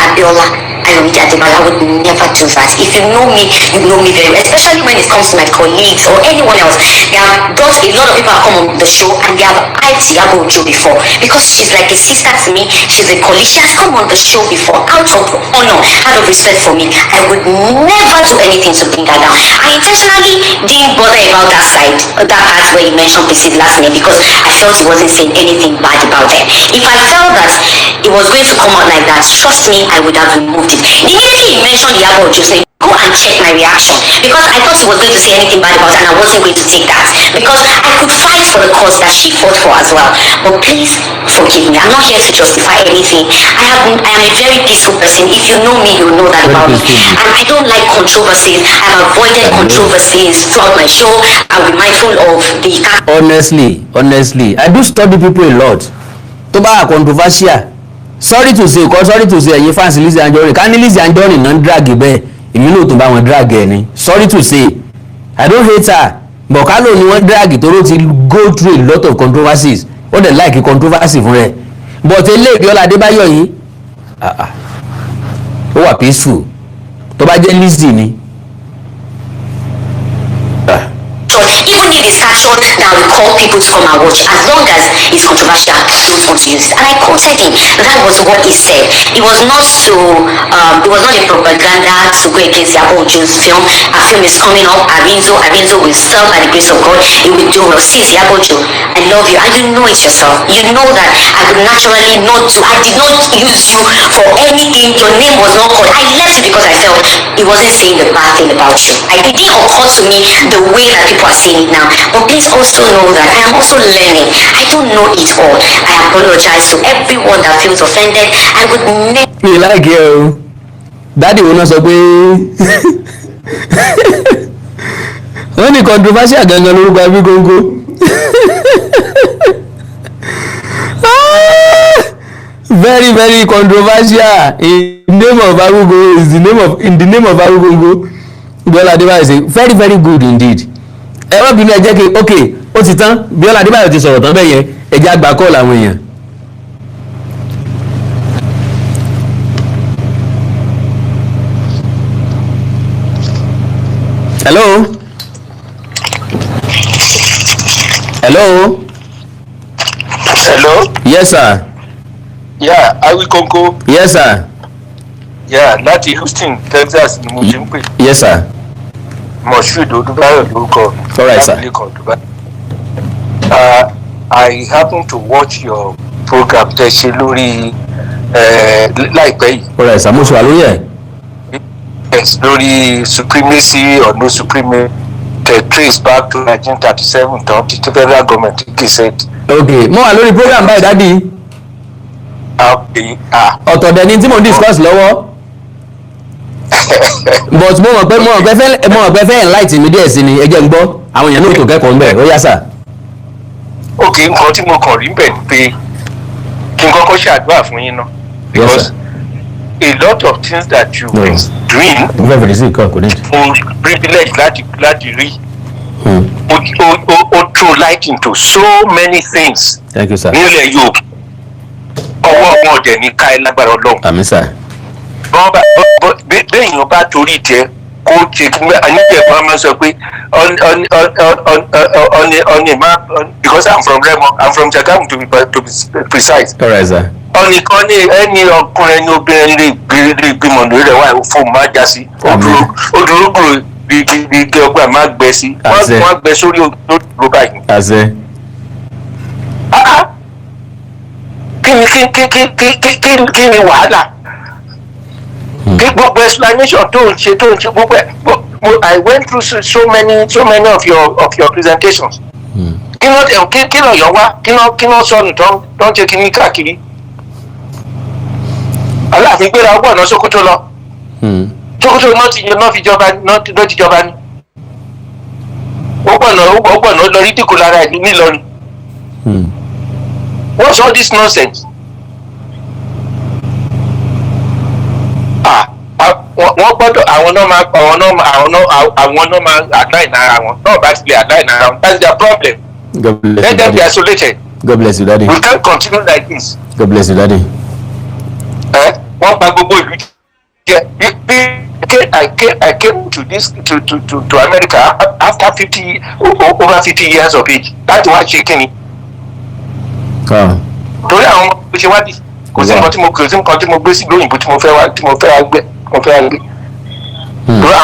Abiola I would never do that. If you know me, you know me very well, especially when it comes to my colleagues or anyone else. They have brought a lot of people have come on the show and they have hyped Iyabo Ojo before because she's like a sister to me. She's a colleague. She has come on the show before out of honor, out of respect for me. I would never do anything to bring her down. I intentionally didn't bother about that side, that part where you mentioned Pc's last name, because I felt he wasn't saying anything bad about them. If I felt that it was going to come out like that, trust me, I would have removed it. Immediately he mentioned Iyabo Ojo's name, go and check my reaction, because I thought he was going to say anything bad about it and I wasn't going to take that, because I could fight for the cause that she fought for as well. But please forgive me, I'm not here to justify anything. I am a very peaceful person. If you know me, you know that about me. And I don't like controversies. I've avoided controversies throughout my show. I'll be mindful of the... Honestly, I do study people a lot. To ba controversial. Sorry to say, ẹ̀yin fans Lizzy Anjorin. Can Lizzy Anjorin non drag be? Èmi náà tó bá wọn drag ẹ ni. Sorry to say, I don't hate her. But ká ló ni wọ́n drag tó ti go through a lot of controversies. Ó dẹ̀ like controversy fún rẹ̀. But eléyìí Bíọ́lá Adébáyọ̀ yìí, ó wà peaceful. Tó bá jẹ́ Lizzy ni. Even if it's captured that we call people to come and watch, as long as it's controversial, I don't want to use it. And I quoted him. That was what he said. It was not to, it was not a propaganda to go against Iyabo Ojo's film. Our film is coming up. Arinzo will sell by the grace of God. It will do well. See, Iyabo Ojo, I love you, and you know it yourself. You know that I would naturally not do. I did not use you for anything. Your name was not called. I left you because I felt he wasn't saying the bad thing about you. It didn't occur to me the way that people are saying it now. But please also know that I am also learning. I don't know it all. I apologize to everyone that feels offended. I would never... Me like you. Daddy will not say wọ́n ní controversial gangan lórúkọ Awikonko. Very, very controversial. In the name of Awikonko in the name of Awikonko. Bíọ́lá Adébáyọ̀ say very, very good indeed. Ẹ má bínú ẹ jẹ́ kí okay ó ti tán Bíọ́lá Adébáyọ̀ ti sọ̀rọ̀ tán bẹ́ẹ̀ yẹn ẹ jẹ́ àgbà kọ́ọ̀lù àwọn èèyàn. Hello. Yes sir. Yeah, Awikonko. Yes sir. Yeah, láti Houston, Texas ni mo ti ń pè. Yes sir. Moshood Odubayo lórúkọ. All right sir. I happen to watch your program tẹ́ ṣe lórí láìpẹ́ yìí. All right sir, mo ṣe wà lórí ẹ̀. Yes, lórí supremacy or no supremacy trace back to 1937 tó ti federal government kì í ṣe. Okay, mo wà lórí program báyìí dádì. Ọ̀tọ̀ dẹ̀ ni tí mo discuss lọ́wọ́. But mo mọ̀ pé fẹ́ enlighten mi díẹ̀ sí ni ẹ jẹ́ n gbọ́ àwọn èèyàn náà tó kẹ́kọ̀ọ́ ńbẹ̀ ó yá sà. Okay, nǹkan tí mo kàn rí bẹ̀ ni pé kí n kọ́kọ́ ṣàdúrà fún yín náà. Because a lot of things that you were doing mo privilege láti rí o throw light into so many things. Thank you sir. nílẹ̀ yóò ọwọ́ wọn ọ̀dẹ̀ ní ká ẹ lágbára Ọlọ́run. Àmín sà. Bẹ́ẹ̀yàn bá torí tiẹ̀ kó ṣe kí níjẹ̀ bá máa sọ pé ọ̀nì má because I'm from Remo, I'm from Jagamu to be precise. All right sir. Ọ̀nìkan ní ẹni ọkùnrin ẹni obìnrin lè gbìmọ̀ lórí rẹ̀ wá fóònù má já sí. Ó dúró gbòòrò bí ọgbà má gbẹ sí. Wọ́n gbẹ sórí òdúró báyìí. Àṣẹ. Kí ni wàhálà? Gbogbo explanation tó ń ṣe gbogbo ẹ̀ I went through so many of your presentations. Kí ló yọ wá kí ló sọnù tó ń ṣe kíní káàkiri. Aláàfin gbéra ọgbọ́n náà Sókótó lọ. Sókótó náà ti jọba ni. Ọgbọ́n náà lọ rí dìkù lára ẹ̀ nílọrin. What's all this nonsense? Wọ́n gbọ́dọ̀ àwọn náà máa align ara wọn náà bá ti lè align ara wọn, that's their problem. Let them be isolated. God bless you, Daddy. We can't continue like this. God bless you, Daddy. Wọ́n pa gbogbo ìlú jẹ́. I came to this to America after over 50 years of age. Láti wá ṣe kíni. Torí àwọn ọmọ ṣe wádìí. Kò sí nǹkan tí mo gbé sí lóyìnbó tí mo fẹ́ wá gbé. Torí àwọn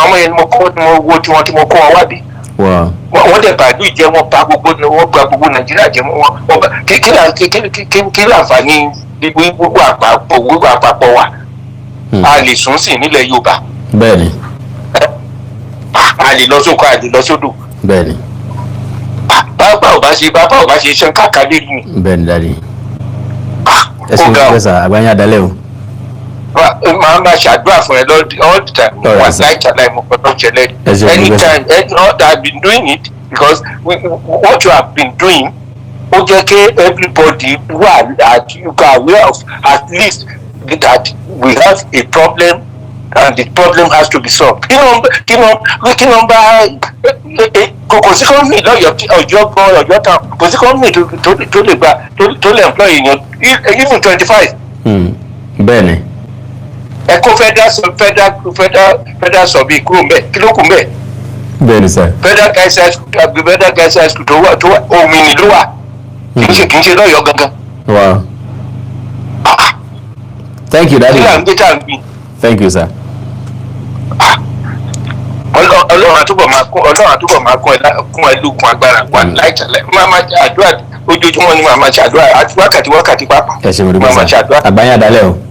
ọmọ yẹn ni mo kọ́ tí mo wo tí mo kọ́ wọn wádìí. Wọ́n dẹ̀ bàálù jẹ́ wọ́n gba gbogbo Nàìjíríà jẹ́ wọ́n kí láǹfààní gbogbo àpapọ̀ wa. A lè sùn sí nílẹ̀ Yorùbá. Bẹ́ẹ̀ni. A lè lọ sóko, a lè lọ sódò. Bẹ́ẹ̀ni. Bàbá ò bá ṣe iṣẹ́ káàkiri ni. Bẹ́ẹ̀ni, Daddy. Ẹ ṣe ìgbésà àgbáyé àdálẹ́ o. Màá ṣàdúrà fún ẹ all the time. Wà láì mo gbọ́dọ̀ ṣẹlẹ̀. Anytime I've been doing it because what you have been doing ó jẹ́ kí everybody wà you are aware of at least that we have a problem and the problem has to be solved. Kí ló ń bá kò sí company Ọ̀yọ́ town kò sí company tó lè gba tó lè employ èèyàn even 25. Bẹ́ẹ̀ni. Ẹ kó federal survey kúrò mbẹ kí ló kù mbẹ. Bẹ́ẹ̀ni sir. Federal guys high school tó wà Òmìnì ló wà kì í ṣe lọ́yọ̀ọ́ gangan. Wow. Thank you, Daddy. Thank you, sir. Ọlọ́run àtúbọ̀ máa kún ẹ lókun agbára wà láìtẹ̀lẹ̀ máa àdúrà ojoojúmọ́ ni máa ṣe àdúrà wákàtí pápá. Ẹ ṣe mo dúpẹ́ sá. Àgbáyé àdálẹ́ o.